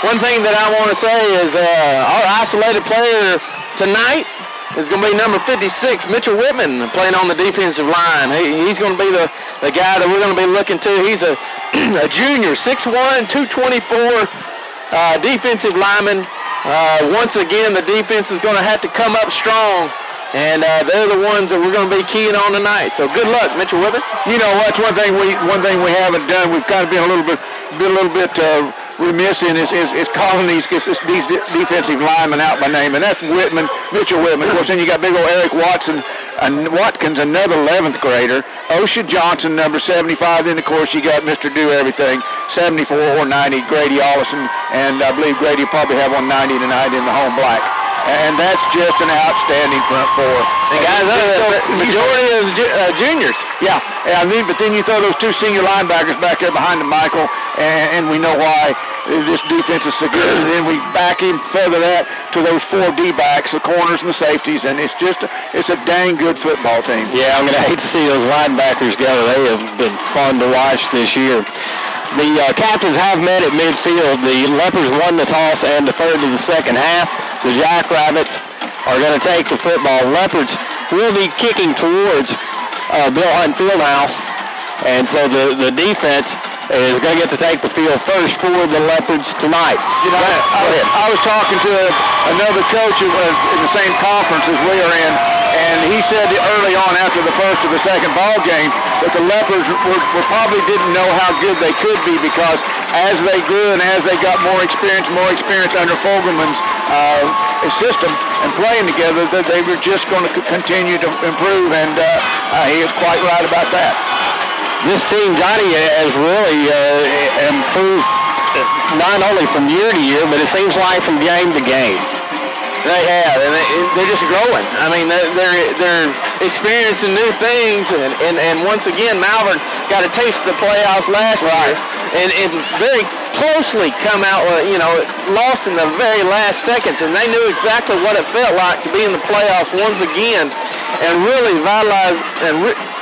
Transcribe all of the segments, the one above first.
one thing that I want to say is our isolated player tonight is going to be number 56, Mitchell Whitman, playing on the defensive line. He's going to be the guy that we're going to be looking to. He's a junior, 6'1", 224 defensive lineman. Once again, the defense is going to have to come up strong, and they're the ones that we're going to be keying on tonight. So good luck, Mitchell Whitman. You know what? One thing we haven't done. We've kind of been a little bit remiss in is calling these defensive linemen out by name, and that's Whitman, Mitchell Whitman. Of course, then you got big old Eric Watkins, another 11th grader. Osha Johnson, number 75. Then, of course, you got Mr. Do Everything, 74 or 90, Grady Allison, and I believe Grady will probably have 190 tonight in the home black. And that's just an outstanding front four. And guys, the majority of juniors. Yeah, but then you throw those two senior linebackers back there behind the Michael, and we know why this defense is so good. And then we back in further that to those 4 D-backs, the corners and the safeties, and it's a dang good football team. Yeah, I'm going to hate to see those linebackers go. They have been fun to watch this year. The captains have met at midfield. The Leopards won the toss and deferred to the second half. The Jackrabbits are going to take the football. Leopards will be kicking towards Bill Hunt Fieldhouse, and so the defense is going to get to take the field first for the Leopards tonight. You know, I was talking to another coach who was in the same conference as we are in, and he said early on after the first or the second ball game that the Leopards were probably didn't know how good they could be, because as they grew and as they got more experience under Fogelman's system and playing together, that they were just going to continue to improve, and he is quite right about that. This team, Johnny, has really improved not only from year to year, but it seems like from game to game. They have, and they're just growing. I mean, they're experiencing new things, and once again, Malvern got a taste of the playoffs last year, and very closely come out, lost in the very last seconds, and they knew exactly what it felt like to be in the playoffs once again, and really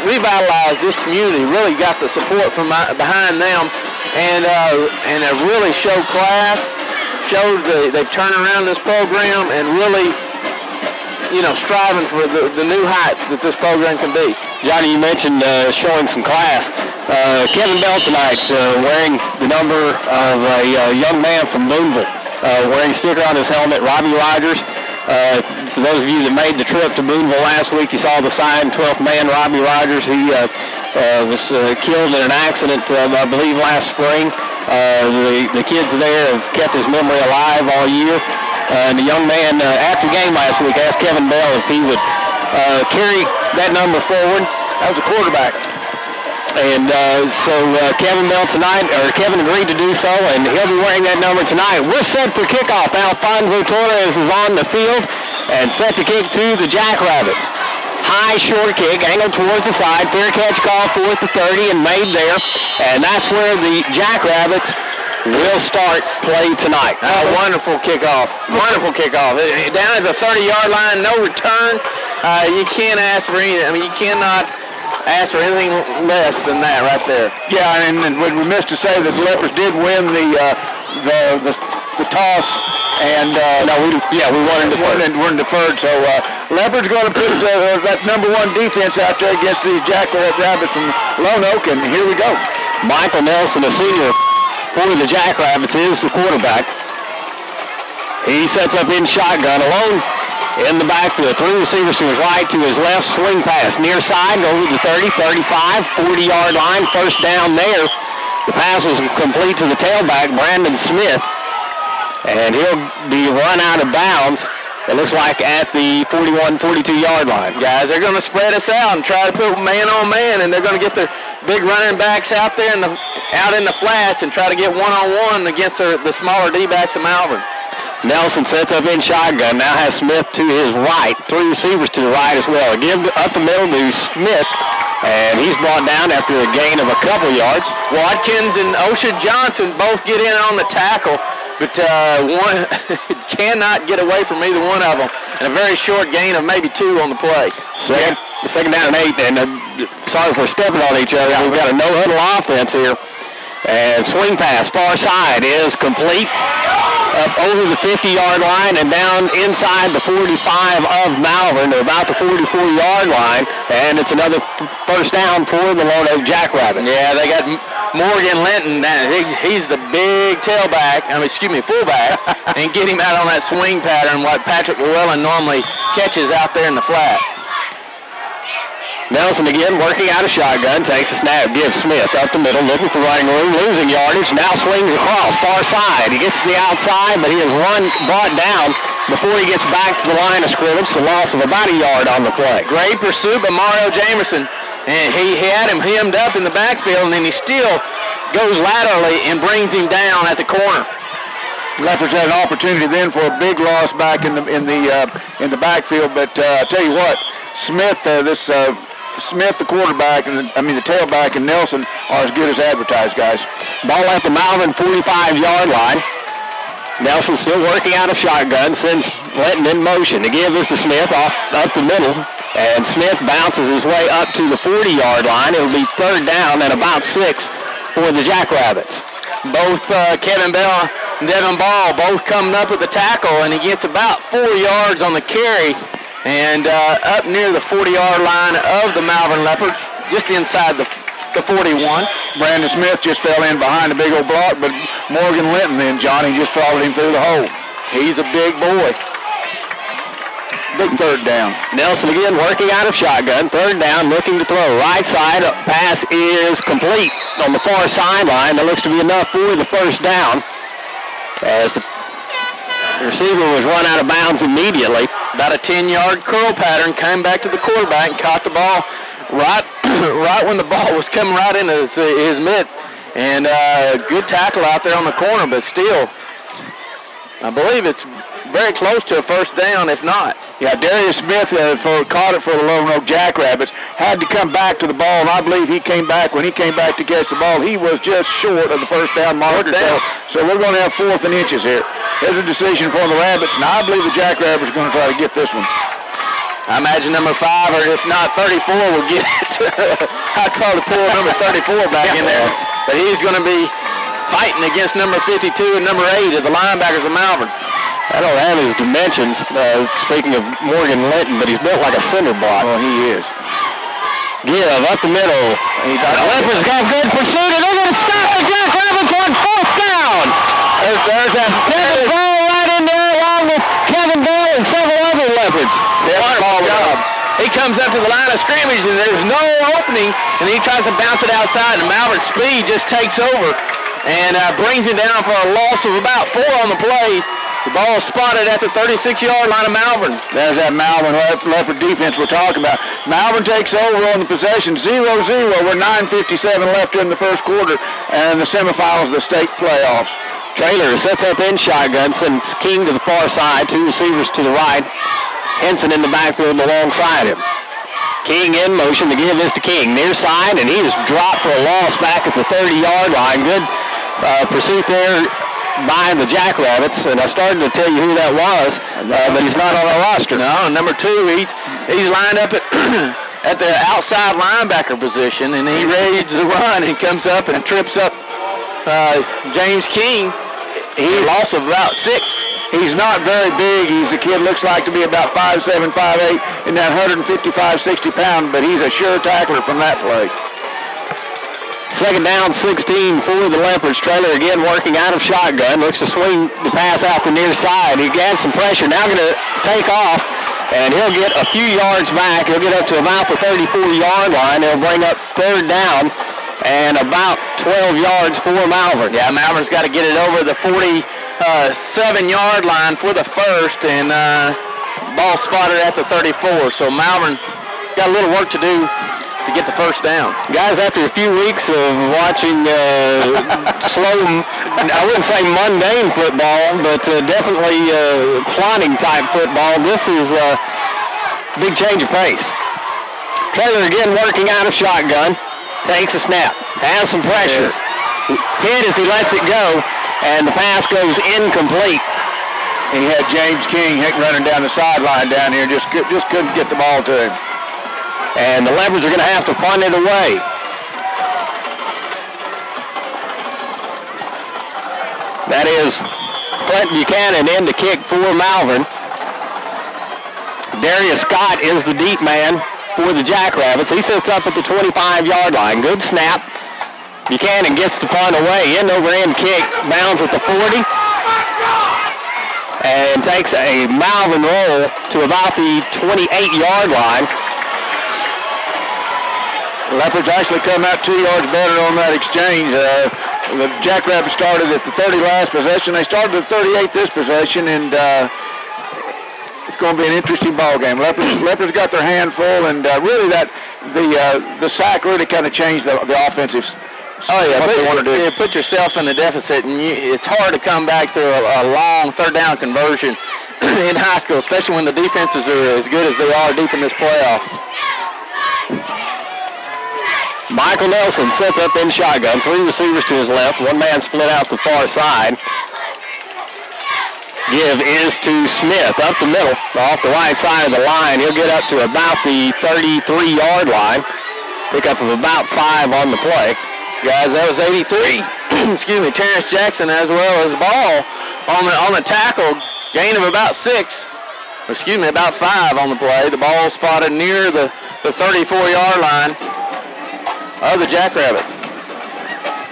revitalized this community. Really got the support from behind them, and it really showed class. Showed they've turned around this program and really, striving for the new heights that this program can be. Johnny, you mentioned showing some class. Kevin Bell tonight wearing the number of a young man from Boonville, wearing a sticker on his helmet, Robbie Rogers. For those of you that made the trip to Boonville last week, you saw the sign, 12th man Robbie Rogers. He was killed in an accident, I believe, last spring. The kids there have kept his memory alive all year. And the young man, after the game last week, asked Kevin Bell if he would carry that number forward. That was a quarterback. And so Kevin agreed to do so, and he'll be wearing that number tonight. We're set for kickoff. Alfonso Torres is on the field and set to kick to the Jackrabbits. High short kick, angled towards the side. Fair catch call, 4th to 30, and made there. And that's where the Jackrabbits will start play tonight. Wonderful kickoff. Wonderful kickoff. Down at the 30-yard line, no return. You can't ask for anything. I mean, you cannot ask for anything less than that right there. Yeah, and we missed to say that the Leopards did win the toss, and we won and deferred. So Leopards going to put that number 1 defense out there against these Jackrabbits from Lonoke, and here we go. Michael Nelson, a senior for the Jackrabbits, is the quarterback. He sets up in shotgun alone in the backfield. 3 receivers to his right, to his left, swing pass. Near side, over the 30, 35, 40-yard line. First down there. The pass was complete to the tailback, Brandon Smith. And he'll be run out of bounds, it looks like, at the 41, 42-yard line. Guys, they're going to spread us out and try to put man on man, and they're going to get their big running backs out there out in the flats and try to get one-on-one against the smaller D-backs of Malvern. Nelson sets up in shotgun, now has Smith to his right, 3 receivers to the right as well. A give up the middle to Smith, and he's brought down after a gain of a couple yards. Watkins and Osha Johnson both get in on the tackle, but one cannot get away from either one of them. And a very short gain of maybe 2 on the play. Second down and 8, and sorry for stepping on each other. We've got a no-huddle offense here. And swing pass, far side, is complete up over the 50-yard line and down inside the 45 of Malvern to about the 44-yard line, and it's another first down for the Lonoke Jackrabbits. Yeah, they got Morgan Linton. He's the big fullback, and get him out on that swing pattern, what Patrick Llewellyn normally catches out there in the flat. Nelson again working out a shotgun, takes a snap, gives Smith up the middle, looking for running room, losing yardage, now swings across, far side. He gets to the outside, but he is brought down before he gets back to the line of scrimmage, the loss of about a yard on the play. Great pursuit by Mario Jamerson, and he had him hemmed up in the backfield, and then he still goes laterally and brings him down at the corner. Leopards had an opportunity then for a big loss back in the backfield, but I tell you what, Smith, the quarterback, the tailback, and Nelson are as good as advertised, guys. Ball at the Malvern 45-yard line. Nelson still working out of shotgun, sends Linton in motion. The give is to Smith up the middle, and Smith bounces his way up to the 40-yard line. It'll be third down and about 6 for the Jackrabbits. Both Kevin Bell and Devin Ball both coming up with the tackle, and he gets about 4 yards on the carry. And up near the 40-yard line of the Malvern Leopards, just inside the 41. Brandon Smith just fell in behind the big old block, but Morgan Linton then, Johnny, just followed him through the hole. He's a big boy. Big third down. Nelson again working out of shotgun. Third down, looking to throw. Right side, pass is complete on the far sideline. That looks to be enough for the first down. As the receiver was run out of bounds immediately. About a 10-yard curl pattern, came back to the quarterback and caught the ball right when the ball was coming right into his mitt. And good tackle out there on the corner, but still, I believe it's very close to a first down, if not. Yeah, Darius Smith caught it for the Lonoke Jackrabbits, had to come back to the ball, and I believe when he came back to catch the ball, he was just short of the first down marker. So we're going to have 4th and inches here. There's a decision for the Rabbits, and I believe the Jackrabbits are going to try to get this one. I imagine number 5, or if not 34, will get it. I'd probably pull number 34 back in there. But he's going to be fighting against number 52 and number 8 of the linebackers of Malvern. I don't have his dimensions, speaking of Morgan Linton, but he's built like a cinder block. Oh, he is. Give up the middle. The Leopards got good pursuit, and they're going to stop the Jackrabbits on 4th down. There's a ball right in there along with Kevin Bell and several other Leopards. Wonderful job. He comes up to the line of scrimmage, and there's no opening, and he tries to bounce it outside, and Malvern's speed just takes over and brings him down for a loss of about 4 on the play. The ball is spotted at the 36-yard line of Malvern. There's that Malvern Leopard defense we're talking about. Malvern takes over on the possession, 0-0 with 9:57 left in the first quarter, and the semifinals of the state playoffs. Traylor sets up in shotgun, sends King to the far side, 2 receivers to the right. Henson in the backfield alongside him. King in motion, the give is to King, near side, and he is dropped for a loss back at the 30-yard line. Good pursuit there by the Jackrabbits, and I started to tell you who that was, but he's not on our roster. No, number 2, he's lined up at the outside linebacker position, and he readies to run and comes up and trips up James King. He lost of about 6. He's not very big. He's a kid, looks like to be about 5'7", 5'8", and that 155, 60 pound, but he's a sure tackler from that play. Second down, 16 for the Leopards. Traylor again working out of shotgun. Looks to swing the pass out the near side. He gets some pressure. Now going to take off, and he'll get a few yards back. He'll get up to about the 34-yard line. He'll bring up third down and about 12 yards for Malvern. Yeah, Malvern's got to get it over the 47-yard line for the first, and ball spotted at the 34. So Malvern got a little work to do to get the first down. Guys, after a few weeks of watching slow, I wouldn't say mundane football, but definitely plodding type football, this is a big change of pace. Traylor again working out of shotgun, takes a snap, has some pressure, hit as he lets it go, and the pass goes incomplete. And he had James King running down the sideline down here, just couldn't get the ball to him. And the Leopards are going to have to punt it away. That is Clint Buchanan in to kick for Malvern. Darius Scott is the deep man for the Jackrabbits. He sits up at the 25-yard line. Good snap. Buchanan gets the punt away. End-over-end kick. Bounds at the 40. And takes a Malvern roll to about the 28-yard line. Leopards actually come out 2 yards better on that exchange. The Jackrabbits started at the 30 last possession. They started at 38 this possession, and it's going to be an interesting ball game. Leopards got their hand full, and really the sack really kind of changed the offensive. Oh yeah, what they want to do. You put yourself in a deficit, and it's hard to come back through a long third down conversion in high school, especially when the defenses are as good as they are deep in this playoff. Michael Nelson sets up in shotgun. 3 receivers to his left. 1 man split out the far side. Give is to Smith up the middle, off the right side of the line. He'll get up to about the 33-yard line. Pick up of about 5 on the play. Guys, that was 83. Excuse me, Terrence Jackson as well as ball on the tackle. Gain of about 6. Excuse me, about 5 on the play. The ball spotted near the 34-yard line of the Jackrabbits.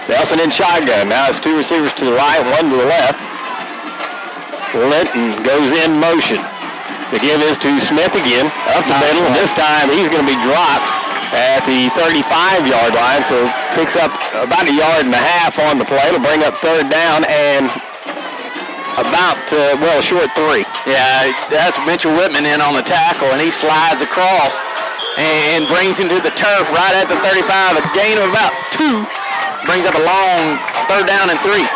Nelson in shotgun. Now it's 2 receivers to the right, 1 to the left. Linton goes in motion. The give is to Smith again, up the middle, and this time he's going to be dropped at the 35-yard line, so picks up about 1.5 yards on the play. It'll bring up third down and about, short 3. Yeah, that's Mitchell Whitman in on the tackle, and he slides across and brings him to the turf right at the 35. A gain of about 2. Brings up a long third down and 3.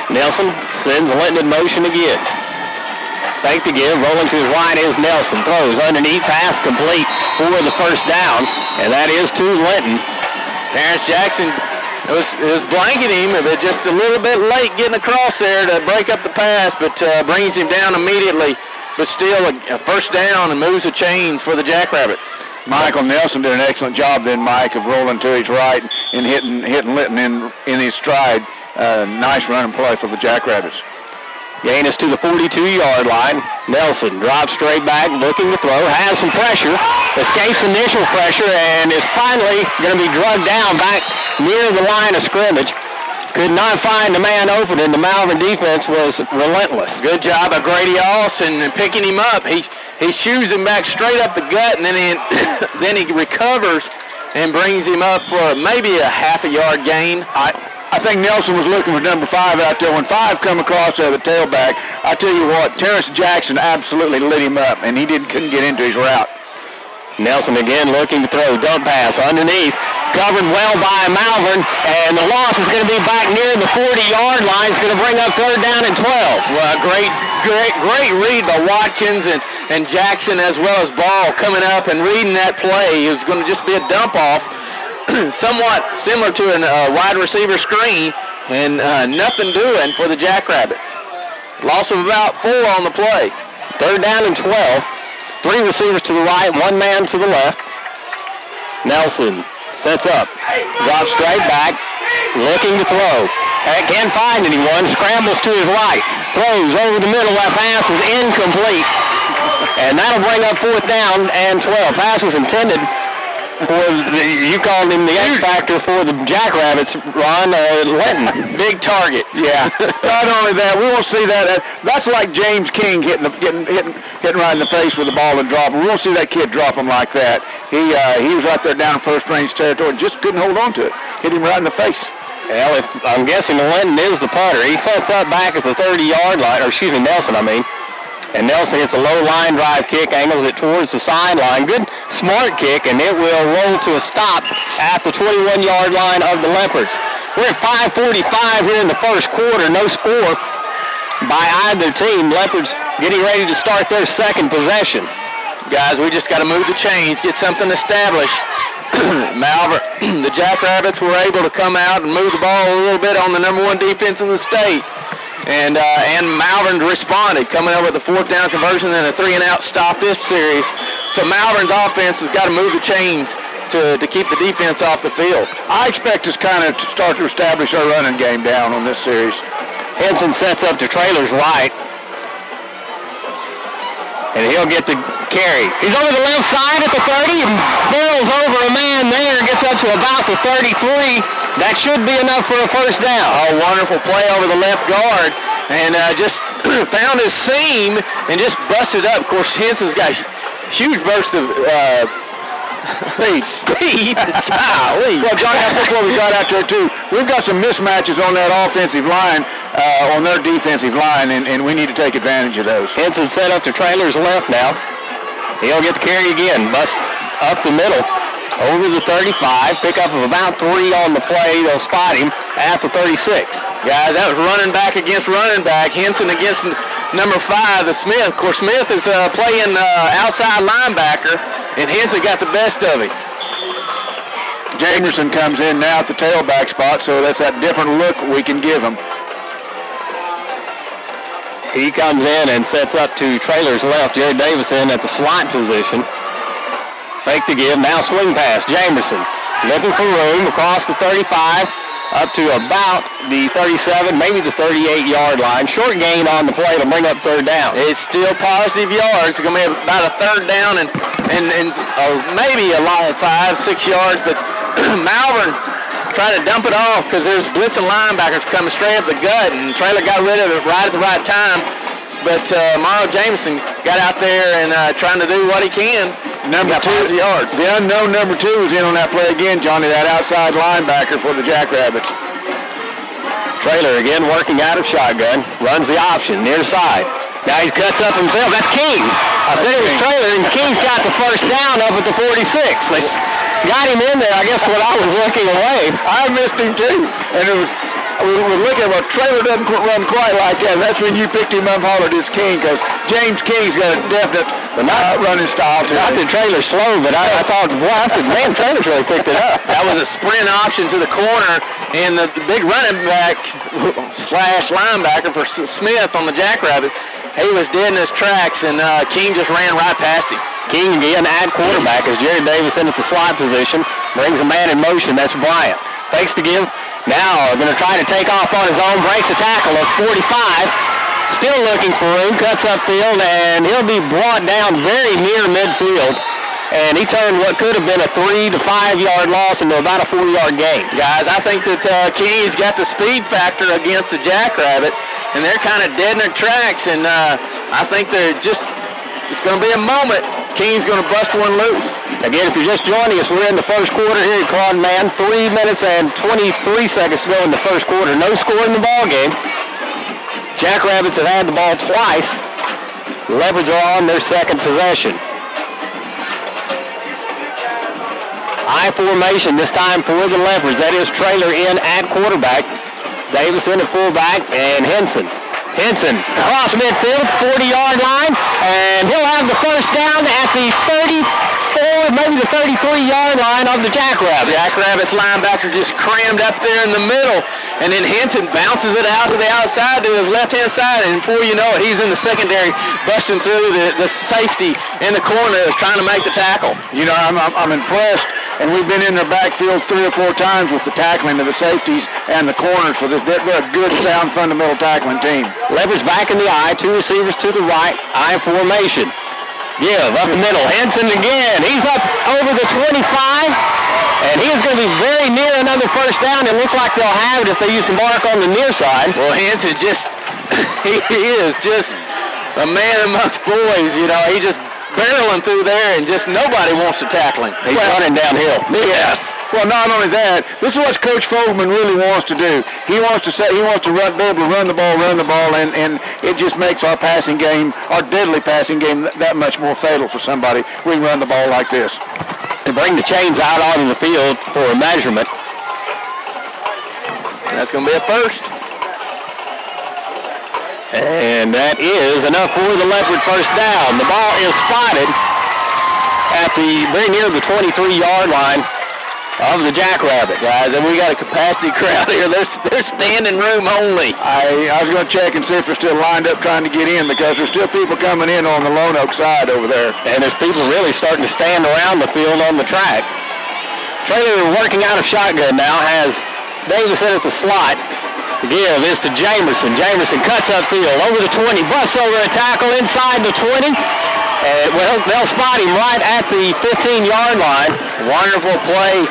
Nelson sends Linton in motion again. Fake the give, rolling to his right is Nelson. Throws underneath, pass complete for the first down, and that is to Linton. Terrence Jackson was blanketing him, but just a little bit late getting across there to break up the pass, but brings him down immediately. But still a first down and moves the chains for the Jackrabbits. Michael Nelson did an excellent job then, Mike, of rolling to his right and hitting Linton in his stride. Nice running play for the Jackrabbits. Gain is to the 42-yard line. Nelson drops straight back, looking to throw, has some pressure, escapes initial pressure, and is finally going to be drugged down back near the line of scrimmage. Could not find the man open, and the Malvern defense was relentless. Good job by Grady Austin and picking him up. He shoos him back straight up the gut, and then he recovers and brings him up for maybe a .5 yard gain. I think Nelson was looking for number 5 out there. When 5 come across the tailback, I tell you what, Terrence Jackson absolutely lit him up, and he couldn't get into his route. Nelson again looking to throw, dump pass underneath, covered well by Malvern, and the loss is going to be back near the 40-yard line. It's going to bring up third down and 12. Well, great read by Watkins and Jackson as well as Ball coming up and reading that play. It was going to just be a dump off, somewhat similar to a wide receiver screen, and nothing doing for the Jackrabbits. Loss of about 4 on the play. Third down and 12. 3 receivers to the right, 1 man to the left. Nelson sets up, drops straight back, looking to throw. Can't find anyone, scrambles to his right, throws over the middle, that pass is incomplete. And that'll bring up fourth down and 12. Pass was intended for, you called him the X factor for the Jackrabbits, Ron Linton. Big target. Yeah. Not only that, we won't see that. That's like James King hitting right in the face with the ball and dropping. We won't see that kid drop him like that. He was right there down in first range territory, just couldn't hold on to it. Hit him right in the face. Well, I'm guessing Linton is the punter. He sets up back at the 30-yard line, or excuse me, Nelson, I mean. And Nelson hits a low line drive kick, angles it towards the sideline. Good, smart kick, and it will roll to a stop at the 21-yard line of the Leopards. We're at 5:45 here in the first quarter. No score by either team. Leopards getting ready to start their second possession. Guys, we just got to move the chains, get something established. Malvern, the Jackrabbits were able to come out and move the ball a little bit on the number 1 defense in the state. And Malvern responded, coming up with a 4th down conversion and a 3-and-out stop this series. So Malvern's offense has got to move the chains to keep the defense off the field. I expect us kind of to start to establish our running game down on this series. Henson sets up to Trailer's right. And he'll get the carry. He's over the left side at the 30 and barrels over a man there, gets up to about the 33. That should be enough for a first down. Oh, wonderful play over the left guard. And just found his seam and just busted up. Of course, Henson's got huge burst of speed. Golly. Well, Johnny, I think what we got out there, too, we've got some mismatches on that offensive line, on their defensive line, and we need to take advantage of those. Henson set up to Trailer's left now. He'll get the carry again. Bust up the middle. Over the 35. Pickup of about 3 on the play. They'll spot him at the 36. Guys, that was running back against running back. Henson against number 5, the Smith. Of course, Smith is playing outside linebacker, and Henson got the best of him. Jamerson comes in now at the tailback spot, so that's that different look we can give him. He comes in and sets up to Trailer's left. Jerry Davison at the slot position. Fake to give. Now swing pass. Jamerson looking for room across the 35 up to about the 37, maybe the 38-yard line. Short gain on the play to bring up third down. It's still positive yards. It's going to be about a third down and maybe a long 5-6 yards, but Malvern trying to dump it off because there's blitzing linebackers coming straight up the gut, and Trailer got rid of it right at the right time. But Mario Jameson got out there and trying to do what he can. Number 2 yards. The unknown number 2 was in on that play again, Johnny, that outside linebacker for the Jackrabbits. Trailer again working out of shotgun. Runs the option near side. Now he cuts up himself. That's King. I said it was Trailer, and King's got the first down up at the 46. They got him in there, I guess, when I was looking away. I missed him too. And it was, we were looking at, well, Trailer doesn't run quite like that. And that's when you picked him up, hollered it's King, because James King's got a definite running style to Not him. that Trailer's slow, but I thought, boy, I said, man, Trailer's really picked it up. That was a sprint option to the corner, and the big running back slash linebacker for Smith on the Jackrabbit, he was dead in his tracks, and King just ran right past him. King again at quarterback as Jerry Davison at the slot position. Brings a man in motion. That's Bryant. Fakes to give. Now going to try to take off on his own. Breaks a tackle at 45. Still looking for room. Cuts upfield, and he'll be brought down very near midfield. And he turned what could have been a 3 to 5 yard loss into about a 4-yard gain. Guys, I think that King's got the speed factor against the Jackrabbits, and they're kind of dead in their tracks, and I think they're just, it's going to be a moment. King's going to bust one loose. Again, if you're just joining us, we're in the first quarter here at Claude Man. 3 minutes and 23 seconds to go in the first quarter. No score in the ball game. Jackrabbits have had the ball twice. Leopards are on their second possession. I formation this time for the Leopards. That is Trailer in at quarterback. Davison at fullback, and Henson. Henson across midfield, 40-yard line, and he'll have the first down at the 34, maybe the 33-yard line of the Jackrabbits. Jackrabbits linebacker just crammed up there in the middle, and then Henson bounces it out to the outside to his left-hand side, and before you know it, he's in the secondary, busting through the safety in the corner, trying to make the tackle. You know, I'm impressed, and we've been in their backfield 3 or 4 times with the tackling of the safeties and the corners for this. They're a good, sound, fundamental tackling team. Leopards back in the I, 2 receivers to the right, I formation. Give up the middle. Henson again. He's up over the 25, and he is going to be very near another first down. It looks like they'll have it if they use the mark on the near side. Well, Henson just, he is just a man amongst boys. You know, he just barreling through there, and just nobody wants to tackle him. He's running downhill. Yes. Well, not only that, this is what Coach Fogelman really wants to do. He wants to be able to run the ball, and it just makes our passing game, our deadly passing game, that much more fatal for somebody. We can run the ball like this. To bring the chains out onto the field for a measurement. That's going to be a first. And that is enough for the Leopard first down. The ball is spotted at the very near the 23-yard line of the Jackrabbit. Guys, and we got a capacity crowd here. They're standing room only. I was going to check and see if they're still lined up trying to get in, because there's still people coming in on the Lonoke side over there. And there's people really starting to stand around the field on the track. Trailer working out of shotgun now has Davison at the slot. Give is to Jamerson. Jamerson cuts upfield over the 20, busts over a tackle inside the 20. And, well, they'll spot him right at the 15-yard line. Wonderful play.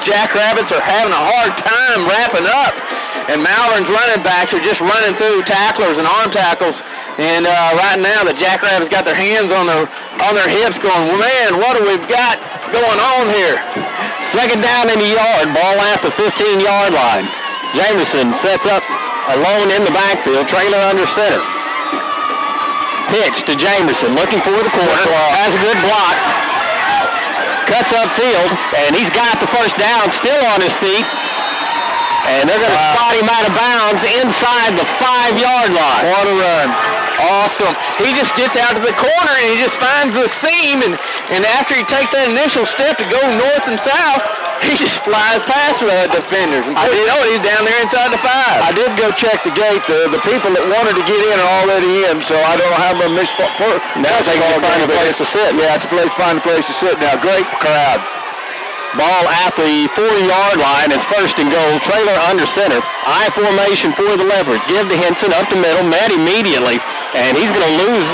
Jackrabbits are having a hard time wrapping up. And Malvern's running backs are just running through tacklers and arm tackles. And right now the Jackrabbits got their hands on their hips going, well, man, what do we got going on here? Second down in the yard, ball at the 15-yard line. Jamerson sets up alone in the backfield, trailer under center. Pitch to Jamerson, looking for the corner, has a good block. Cuts upfield, and he's got the first down, still on his feet. And they're going to spot him out of bounds inside the 5-yard line. What a run. Awesome. He just gets out to the corner and he just finds the seam, and after he takes that initial step to go north and south, he just flies past the defenders. And he's down there inside the 5. I did go check the gate. The people that wanted to get in are already in, so I don't know how much. Now they can find a place to sit. Yeah, it's a place to find a place to sit now. Great crowd. Ball at the 4-yard line. It's first and goal. Trailer under center. I formation for the Leopards. Give to Henson up the middle. Met immediately. And he's going to lose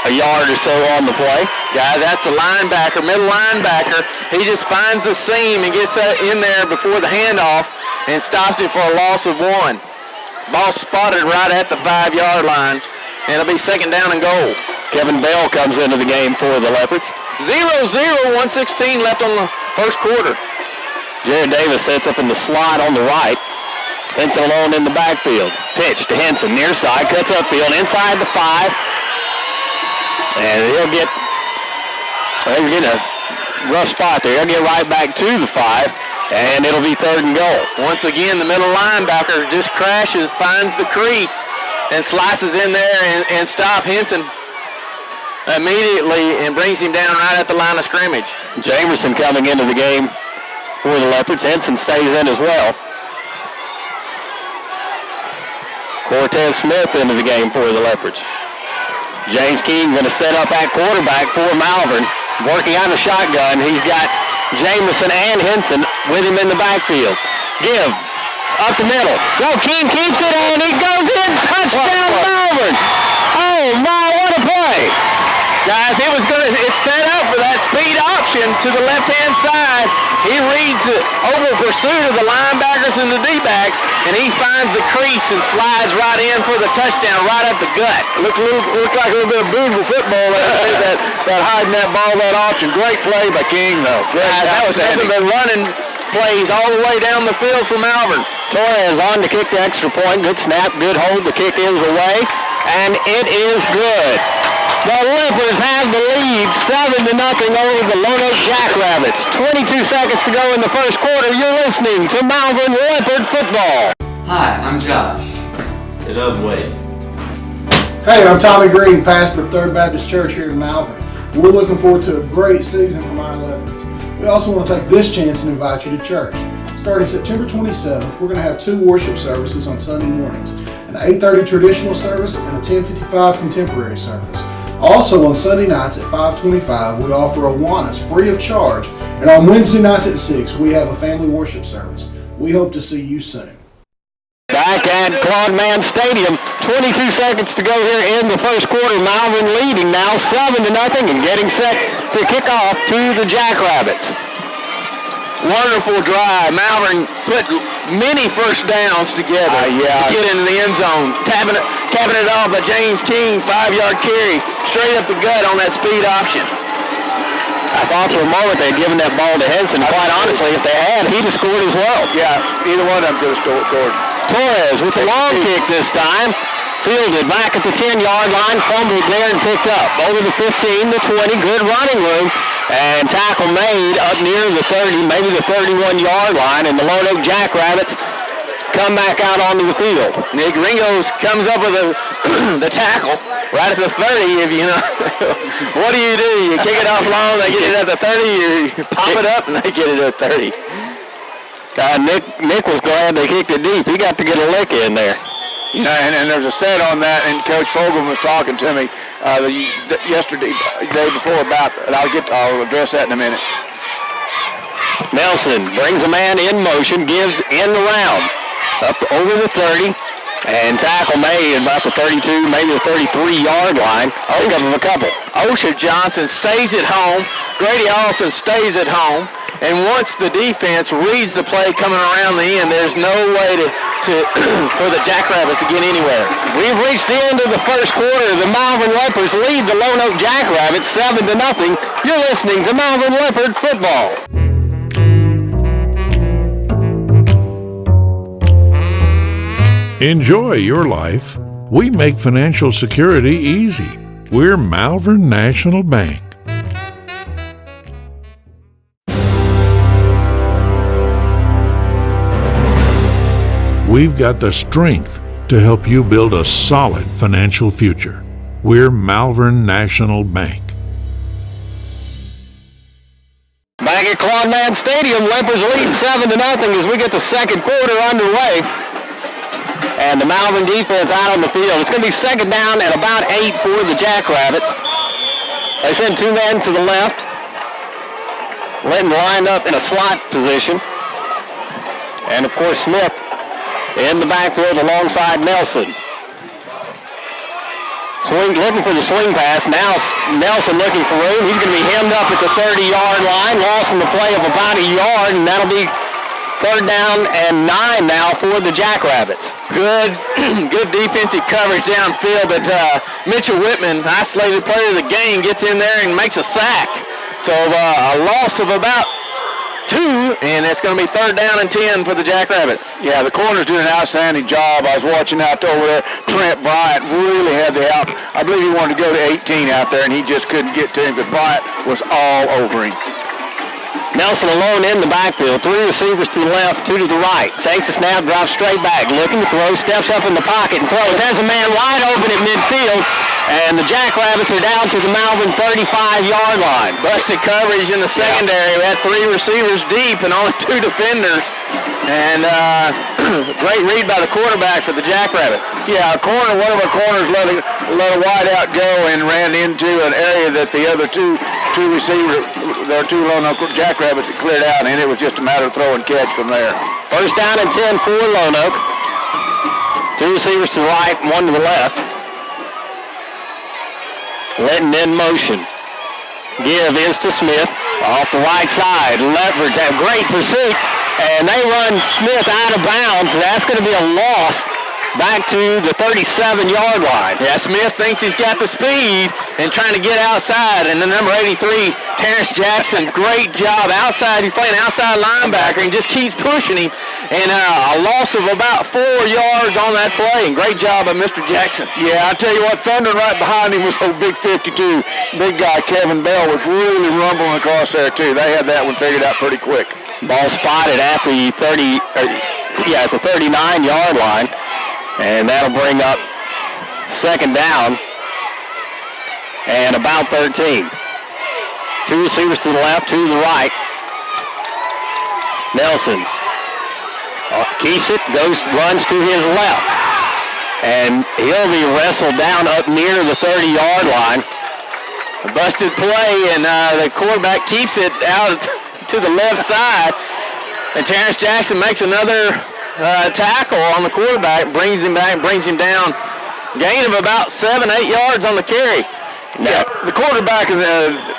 a yard or so on the play. Guys, that's a linebacker, middle linebacker. He just finds the seam and gets that in there before the handoff and stops it for a loss of 1. Ball spotted right at the 5-yard line. And it'll be second down and goal. Kevin Bell comes into the game for the Leopards. 0-0, 1:16 left on the first quarter. Jared Davis sets up in the slot on the right. Henson alone in the backfield. Pitch to Henson, near side, cuts upfield, inside the 5. And he'll get a rough spot there. He'll get right back to the 5, and it'll be third and goal. Once again, the middle linebacker just crashes, finds the crease, and slices in there and stop Henson immediately and brings him down right at the line of scrimmage. Jamerson coming into the game for the Leopards. Henson stays in as well. Cortez Smith into the game for the Leopards. James King going to set up at quarterback for Malvern. Working out a shotgun. He's got Jamerson and Henson with him in the backfield. Give up the middle. No, King keeps it and he goes in. Touchdown Malvern. Oh my, what a play. Guys, it's set up for that speed option to the left-hand side. He reads it over pursuit of the linebackers and the D-backs, and he finds the crease and slides right in for the touchdown right up the gut. Looked like a little bit of Boonville football that hiding that ball, that option. Great play by King, though. That was nothing but running plays all the way down the field for Malvern. Torres on to kick the extra point. Good snap, good hold. The kick is away, and it is good. The Leopards have the lead, 7-0 over the Lonoke Jackrabbits. 22 seconds to go in the first quarter. You're listening to Malvern Leopard Football. Hi, I'm Josh. Get up, wait. Hey, I'm Tommy Green, pastor of Third Baptist Church here in Malvern. We're looking forward to a great season from our Leopards. We also want to take this chance and invite you to church. Starting September 27th, we're going to have 2 worship services on Sunday mornings, an 8:30 traditional service and a 10:55 contemporary service. Also on Sunday nights at 5:25, we offer Awanas free of charge, and on Wednesday nights at 6, we have a family worship service. We hope to see you soon. Back at Claude Mann Stadium, 22 seconds to go here in the first quarter. Malvern leading now 7-0 and getting set to kick off to the Jackrabbits. Wonderful drive. Malvern put many first downs together to get into the end zone. Capping it off by James King, 5-yard carry, straight up the gut on that speed option. I thought for a moment they had given that ball to Henson. Quite honestly, if they had, he'd have scored as well. Yeah, either one of them could have scored. Torres with the long kick this time. Fielded back at the 10-yard line, fumbled there and picked up. Over the 15, the 20, good running room. And tackle made up near the 30, maybe the 31-yard line, and the Lonoke Jackrabbits come back out onto the field. Nick Ringos comes up with the tackle right at the 30. If you know, what do? You kick it off long, they get it at the 30. You pop it up, and they get it at 30. Nick was glad they kicked it deep. He got to get a lick in there. You know, and there's a set on that, and Coach Fogelman was talking to me yesterday, the day before about, and I'll address that in a minute. Nelson brings a man in motion, gives in the round. up over the 30. And tackle made about the 32, maybe the 33-yard line. Think of a couple. Osha Johnson stays at home. Grady Allison stays at home. And once the defense reads the play coming around the end, there's no way to for the Jackrabbits to get anywhere. We've reached the end of the first quarter. The Malvern Leopards lead the Lonoke Jackrabbits 7-0. You're listening to Malvern Leopard Football. Enjoy your life. We make financial security easy. We're Malvern National Bank. We've got the strength to help you build a solid financial future. We're Malvern National Bank. Back at Claude Stadium, Leopards lead 7-0 as we get the second quarter underway. And the Malvern defense out on the field. It's going to be second down at about 8 for the Jackrabbits. They send two men to the left. Linton lined up in a slot position. And, of course, Smith in the backfield alongside Nelson. Looking for the swing pass. Now Nelson looking for room. He's going to be hemmed up at the 30-yard line. Loss in the play of about a yard, and that'll be third down and 9 now for the Jackrabbits. Good defensive coverage downfield, but Mitchell Whitman, isolated player of the game, gets in there and makes a sack. So a loss of about 2, and it's going to be third down and 10 for the Jackrabbits. Yeah, the corner's doing an outstanding job. I was watching out over there. Trent Bryant really had the out. I believe he wanted to go to 18 out there, and he just couldn't get to him, but Bryant was all over him. Nelson alone in the backfield. 3 receivers to the left, 2 to the right. Takes a snap, drops straight back. Looking to throw, steps up in the pocket and throws. Has a man wide open at midfield. And the Jackrabbits are down to the Malvern 35-yard line. Busted coverage in the secondary. We had 3 receivers deep and only 2 defenders. And great read by the quarterback for the Jackrabbits. Yeah, one of our corners let a wide out go and ran into an area that the other two receivers, there are 2 Lonoke Jackrabbits that cleared out, and it was just a matter of throw and catch from there. First down and 10 for Lonoke. 2 receivers to the right, 1 to the left. Linton in motion. Give is to Smith off the right side. Leopards have great pursuit, and they run Smith out of bounds. That's going to be a loss back to the 37-yard line. Yeah, Smith thinks he's got the speed and trying to get outside. And the number 83, Terrence Jackson, great job outside. He's playing outside linebacker and just keeps pushing him. And a loss of about 4 yards on that play. And great job by Mr. Jackson. Yeah, I tell you what, thundering right behind him was old big 52. Big guy Kevin Bell was really rumbling across there too. They had that one figured out pretty quick. Ball spotted at the 39-yard line. And that'll bring up second down and about 13. 2 receivers to the left, 2 to the right. Nelson keeps it, runs to his left. And he'll be wrestled down up near the 30-yard line. A busted play, and the quarterback keeps it out to the left side. And Terrence Jackson makes another tackle on the quarterback, brings him back, brings him down. Gain of about 7-8 yards on the carry. Yeah, the quarterback and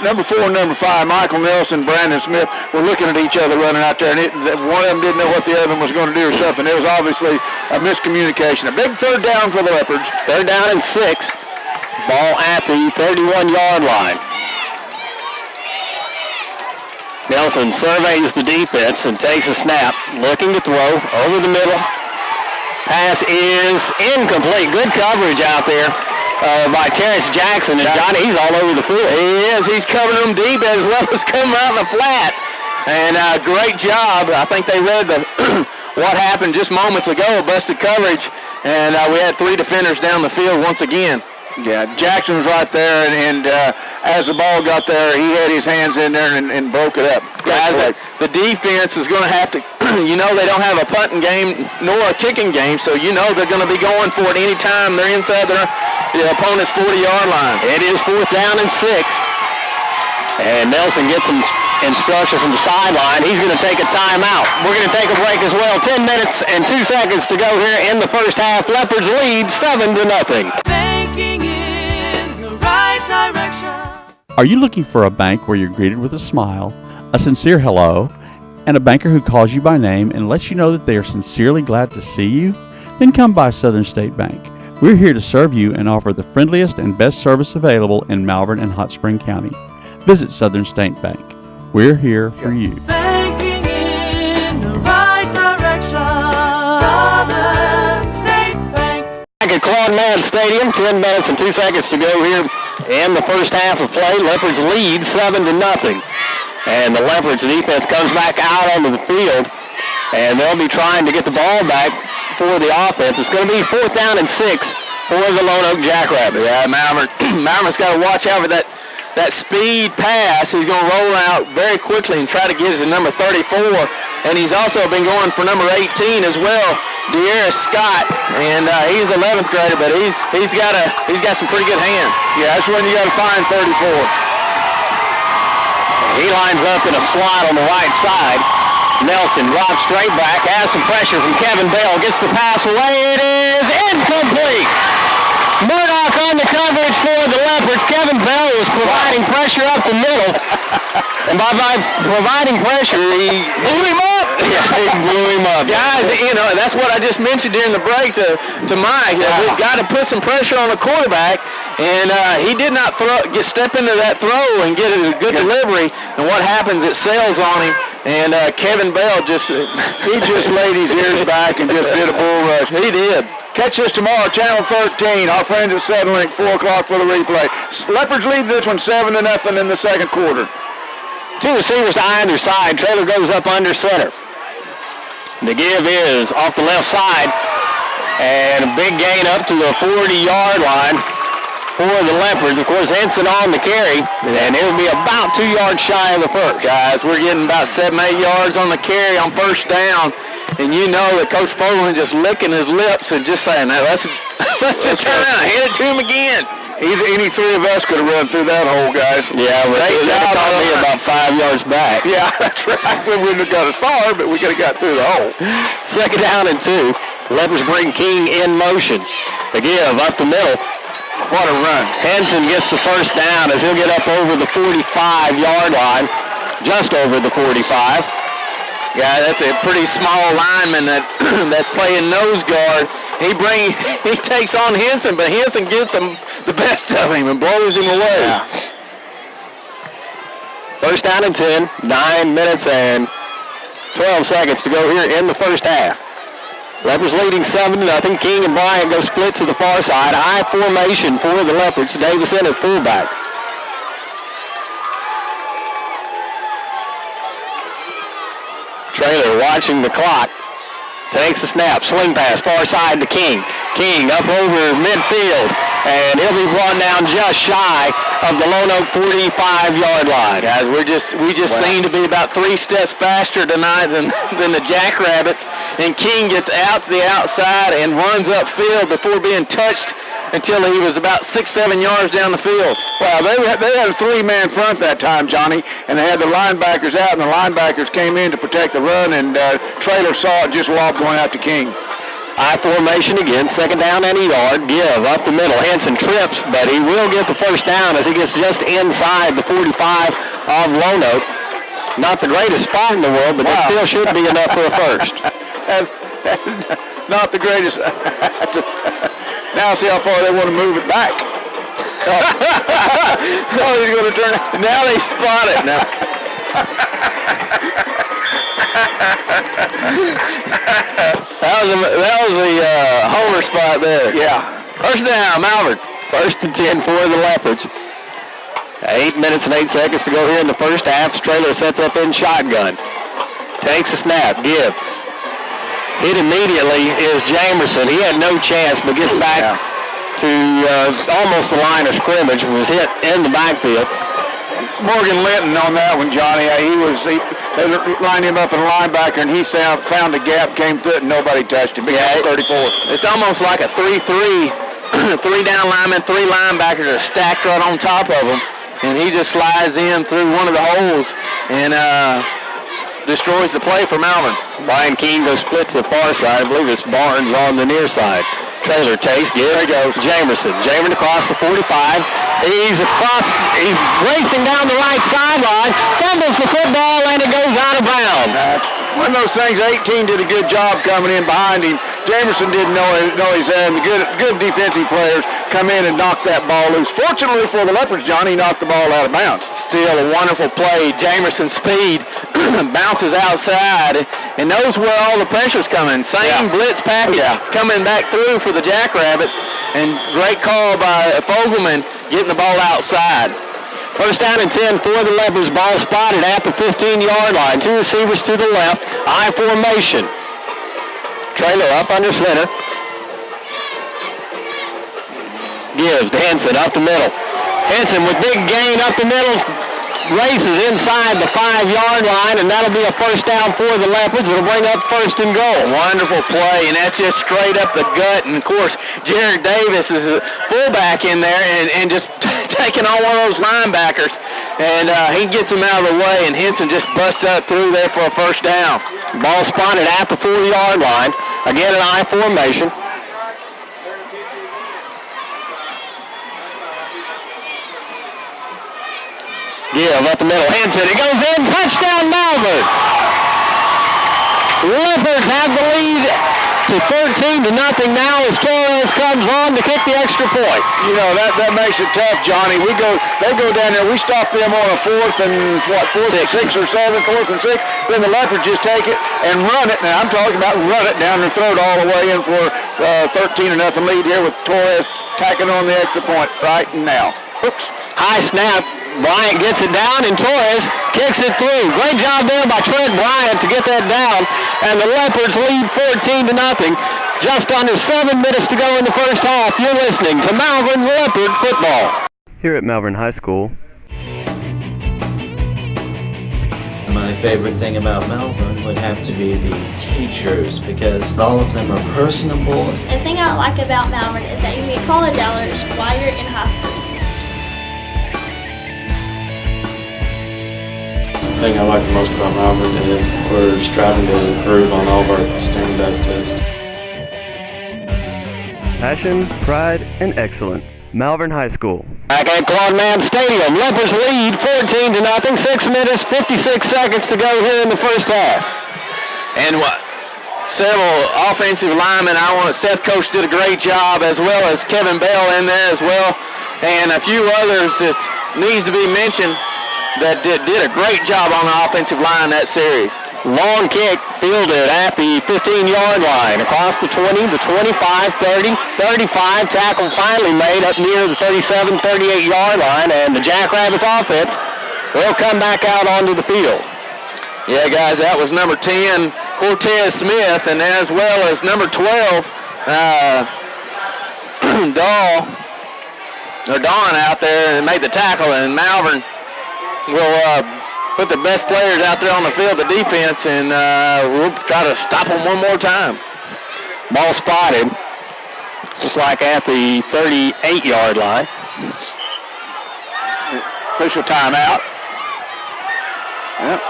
number 4 and number 5, Michael Nelson, Brandon Smith, were looking at each other running out there, and one of them didn't know what the other one was going to do or something. It was obviously a miscommunication. A big third down for the Leopards. Third down and 6. Ball at the 31-yard line. Nelson surveys the defense and takes a snap, looking to throw over the middle. Pass is incomplete. Good coverage out there by Terrence Jackson. And Johnny, he's all over the field. He is. He's covering them deep as well as coming out in the flat. And great job. I think they read what happened just moments ago, busted coverage. And we had 3 defenders down the field once again. Yeah, Jackson was right there, and as the ball got there, he had his hands in there and broke it up. Guys, the defense is going to have to, they don't have a punting game nor a kicking game, so they're going to be going for it anytime they're inside the opponent's 40-yard line. It is fourth down and 6. And Nelson gets him instruction from the sideline. He's going to take a timeout. We're going to take a break as well. 10 minutes and 2 seconds to go here in the first half. Leopards lead 7-0. Thinking in the right direction. Are you looking for a bank where you're greeted with a smile, a sincere hello, and a banker who calls you by name and lets you know that they are sincerely glad to see you? Then come by Southern State Bank. We're here to serve you and offer the friendliest and best service available in Malvern and Hot Spring County. Visit Southern State Bank. We're here for you. Thinking in the right direction. Southern State Bank. Back at Claude Mann Stadium, 10 minutes and 2 seconds to go here in the first half of play. Leopards lead 7-0. And the Leopards defense comes back out onto the field, and they'll be trying to get the ball back for the offense. It's going to be 4th down and 6 for the Lonoke Jackrabbits. Yeah, Malvern's got to watch out for that speed pass. He's going to roll out very quickly and try to get it to number 34. And he's also been going for number 18 as well, De'Aris Scott. And he's 11th grader, but he's got some pretty good hands. Yeah, that's when you got to find 34. He lines up in a slot on the right side. Nelson drops straight back, has some pressure from Kevin Bell, gets the pass away. It is incomplete. Murdoch on the coverage for the Leopards. Kevin Bell was providing pressure up the middle. And by providing pressure, he blew him up. Yeah, he blew him up. Guys, that's what I just mentioned during the break to Mike. We've got to put some pressure on the quarterback. And he did not step into that throw and get a good delivery. And what happens, it sails on him. And Kevin Bell he just laid his ears back and just did a bull rush. He did. Catch this tomorrow, Channel 13. Our friends at Suddenlink, 4 o'clock for the replay. Leopards lead this one 7-0 in the second quarter. 2 receivers to either side. Trailer goes up under center. The give is off the left side. And a big gain up to the 40-yard line for the Leopards. Of course, Henson on the carry, and it'll be about 2 yards shy of the first. Guys, we're getting about 7-8 yards on the carry on first down, and you know that Coach Folan just licking his lips and just saying, now let's just turn around and hit it to him again. Any three of us could have run through that hole, guys. Yeah, but they caught me about 5 yards back. Yeah, that's right. We wouldn't have got as far, but we could have got through the hole. 2nd down and 2. Leopards bring King in motion. The give up the middle. What a run. Henson gets the first down as he'll get up over the 45-yard line, just over the 45. Yeah, that's a pretty small lineman that's playing nose guard. He takes on Henson, but Henson gets him the best of him and blows him away. Yeah. 1st down and 10, 9 minutes and 12 seconds to go here in the first half. Leopards leading 7-0. King and Bryant go split to the far side. I formation for the Leopards. Davison at fullback. Trailer watching the clock. Takes the snap. Swing pass far side to King. King up over midfield. And he'll be brought down just shy of the Lonoke 45-yard line. Guys, we just seem to be about 3 steps faster tonight than the Jackrabbits. And King gets out to the outside and runs upfield before being touched until he was about 6-7 yards down the field. Well, they had a 3-man front that time, Johnny, and they had the linebackers out, and the linebackers came in to protect the run, and Trailer saw it just lob going out to King. I formation again, 2nd down and a yard. Give up the middle. Henson trips, but he will get the first down as he gets just inside the 45 of Lonoke. Not the greatest spot in the world, but that still should be enough for a first. Not the greatest. Now see how far they want to move it back. Oh, he's going to turn it. Now they spot it. Now. That was the homer spot there. Yeah. First down, Malvern. 1st and 10 for the Leopards. 8 minutes and 8 seconds to go here in the first half. Trailer sets up in shotgun. Takes a snap. Give. Hit immediately is Jamerson. He had no chance, but gets back to almost the line of scrimmage. Was hit in the backfield. Morgan Linton on that one, Johnny. They lined him up in a linebacker, and he found a gap, came through it, and nobody touched him. 34. It's almost like a 3-3. 3 down linemen, 3 linebackers are stacked right on top of him. and he just slides in through one of the holes and destroys the play for Malvern. Brian Keene goes split to the far side. I believe it's Barnes on the near side. Trailer takes, there he goes. Jamerson across the 45. He's racing down the right sideline, fumbles the football, and it goes out of bounds. One of those things, 18 did a good job coming in behind him. Jamerson didn't know he's there, and the good defensive players come in and knock that ball loose. Fortunately for the Leopards, John, he knocked the ball out of bounds. Still a wonderful play. Jamerson's speed bounces outside and knows where all the pressure's coming. Same blitz package coming back through for the Jackrabbits, and great call by Fogelman getting the ball outside. First down and 10 for the Leopards. Ball spotted at the 15-yard line. Two receivers to the left. I formation. Trailer up under center. Gives to Henson up the middle. Henson with big gain up the middle. Races inside the 5-yard line, and that'll be a first down for the Leopards. It'll bring up first and goal. Wonderful play, and that's just straight up the gut. And, of course, Jared Davis is a fullback in there and just taking on one of those linebackers. And he gets him out of the way, and Henson just busts up through there for a first down. Ball spotted at the 40-yard line. Again, an I formation. Give up the middle. Henson. It goes in. Touchdown, Malvern. Leopards have the lead to 13-0 now as Torres comes on to kick the extra point. You know, that makes it tough, Johnny. They go down there. We stop them on a fourth and 6 or 7, 4th and 6. Then the Leopards just take it and run it. Now I'm talking about run it down and throw it all the way in for 13-0 lead here with Torres tacking on the extra point right now. Oops. High snap. Bryant gets it down, and Torres kicks it through. Great job there by Trent Bryant to get that down, and the Leopards lead 14-0. Just under 7 minutes to go in the first half. You're listening to Malvern Leopard Football. Here at Malvern High School. My favorite thing about Malvern would have to be the teachers, because all of them are personable. The thing I like about Malvern is that you meet college hours while you're in high school. The thing I like the most about Malvern is we're striving to improve on all of our standardized tests. Passion, pride, and excellence. Malvern High School. Back at Claude Mann Stadium, Leopards lead 14-0. 6 minutes, 56 seconds to go here in the first half. And several offensive linemen. Seth Coach did a great job, as well as Kevin Bell in there as well, and a few others that needs to be mentioned that did a great job on the offensive line that series. Long kick fielded at the 15-yard line. Across the 20, the 25, 30, 35. Tackle finally made up near the 37, 38-yard line, and the Jackrabbits offense will come back out onto the field. Yeah, guys, that was number 10, Cortez Smith, and as well as number 12, Dawn out there and made the tackle, and Malvern will put the best players out there on the field, the defense, and we'll try to stop them one more time. Ball spotted, just like at the 38-yard line. Official timeout. Yep.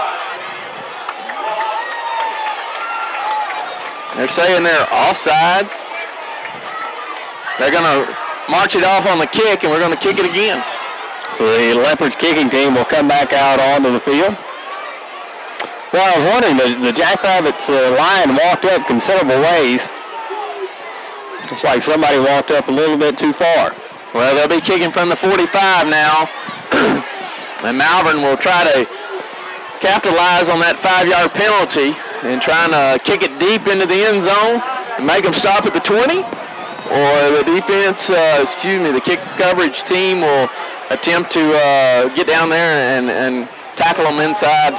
They're saying they're offsides. They're going to march it off on the kick, and we're going to kick it again. So the Leopards kicking team will come back out onto the field. Well, I was wondering, the Jackrabbits line walked up considerable ways. Looks like somebody walked up a little bit too far. Well, they'll be kicking from the 45 now. And Malvern will try to capitalize on that 5-yard penalty and trying to kick it deep into the end zone and make them stop at the 20. Or the defense, the kick coverage team will attempt to get down there and tackle them inside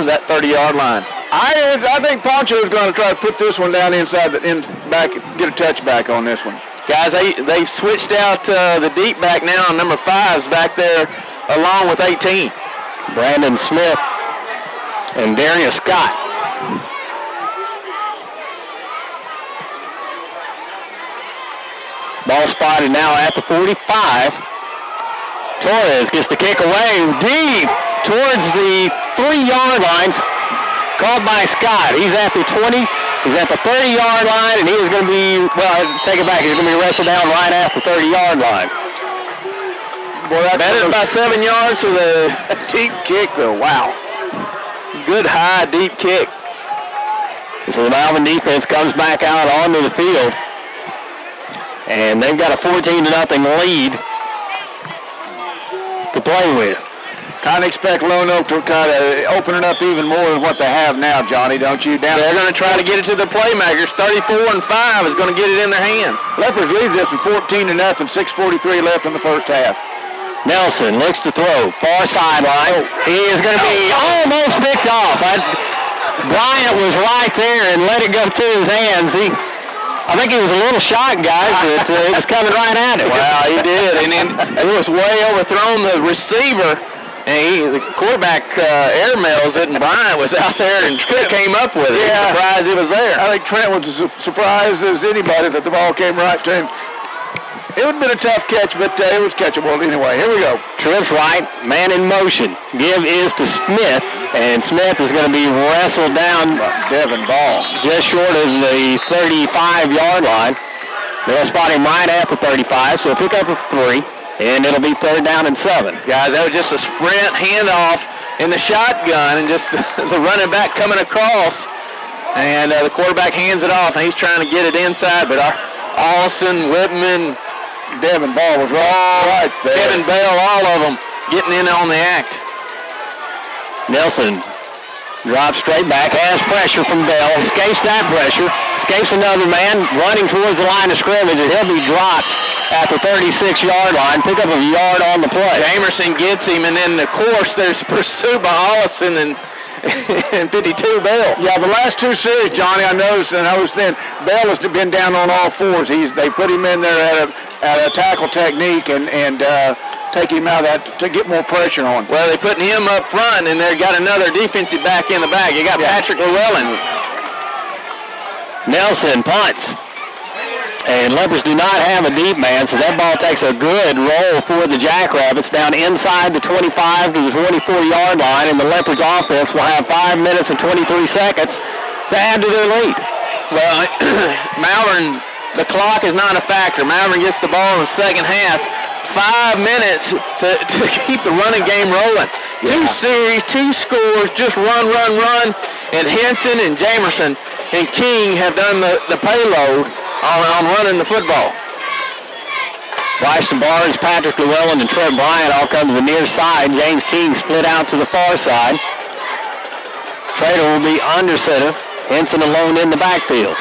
that 30-yard line. I think Poncho is going to try to put this one down inside back, get a touchback on this one. Guys, they've switched out the deep back now, and number 5's back there along with 18. Brandon Smith and Darius Scott. Ball spotted now at the 45. Torres gets the kick away deep towards the 3-yard lines. Called by Scott. He's at the 20. He's at the 30-yard line, and he is going to be, well, take it back. He's going to be wrestled down right at the 30-yard line. Boy, that's better by 7 yards to the deep kick, though. Wow. Good high, deep kick. So the Malvern defense comes back out onto the field. And they've got a 14-0 lead to play with. Kind of expect Lonoke to kind of open it up even more than what they have now, Johnny, don't you? They're going to try to get it to the playmakers. 34-5 is going to get it in their hands. Leopards lead this with 14-0, 6:43 left in the first half. Nelson looks to throw. Far sideline. He is going to be almost picked off. Bryant was right there and let it go through his hands. I think he was a little shocked, guys, that it was coming right at him. Well, he did, and then it was way overthrown the receiver, and the quarterback airmails it, and Bryant was out there and came up with it. Yeah. Surprised it was there. I think Trent was as surprised as anybody that the ball came right to him. It would have been a tough catch, but it was catchable anyway. Here we go. Trips right, man in motion. Give is to Smith, and Smith is going to be wrestled down by Devin Ball, just short of the 35-yard line. They'll spot him right at the 35, so pick up a 3, and it'll be 3rd down and 7. Guys, that was just a sprint handoff in the shotgun, and just the running back coming across, and the quarterback hands it off, and he's trying to get it inside, but Austin, Whitman, Devin Ball was right there. Kevin Bell, all of them getting in on the act. Nelson drops straight back, has pressure from Bell, escapes that pressure, escapes another man, running towards the line of scrimmage, and he'll be dropped at the 36-yard line, pick up a yard on the play. Jamerson gets him, and then, of course, there's pursuit by Allison and 52 Bell. Yeah, the last 2 series, Johnny, I noticed then, Bell has been down on all fours. They put him in there at a tackle technique and take him out of that to get more pressure on. Well, they put him up front, and they got another defensive back in the back. You got Patrick Llewellyn. Nelson punts. And Leopards do not have a deep man, so that ball takes a good roll for the Jackrabbits down inside the 25 to the 24-yard line, and the Leopards offense will have 5 minutes and 23 seconds to add to their lead. Well, Malvern, the clock is not a factor. Malvern gets the ball in the second half. 5 minutes to keep the running game rolling. Yeah. 2 series, 2 scores, just run. And Henson and Jamerson and King have done the payload on running the football. Washington Barnes, Patrick Llewellyn, and Trent Bryant all come to the near side. James King split out to the far side. Trader will be under center. Henson alone in the backfield.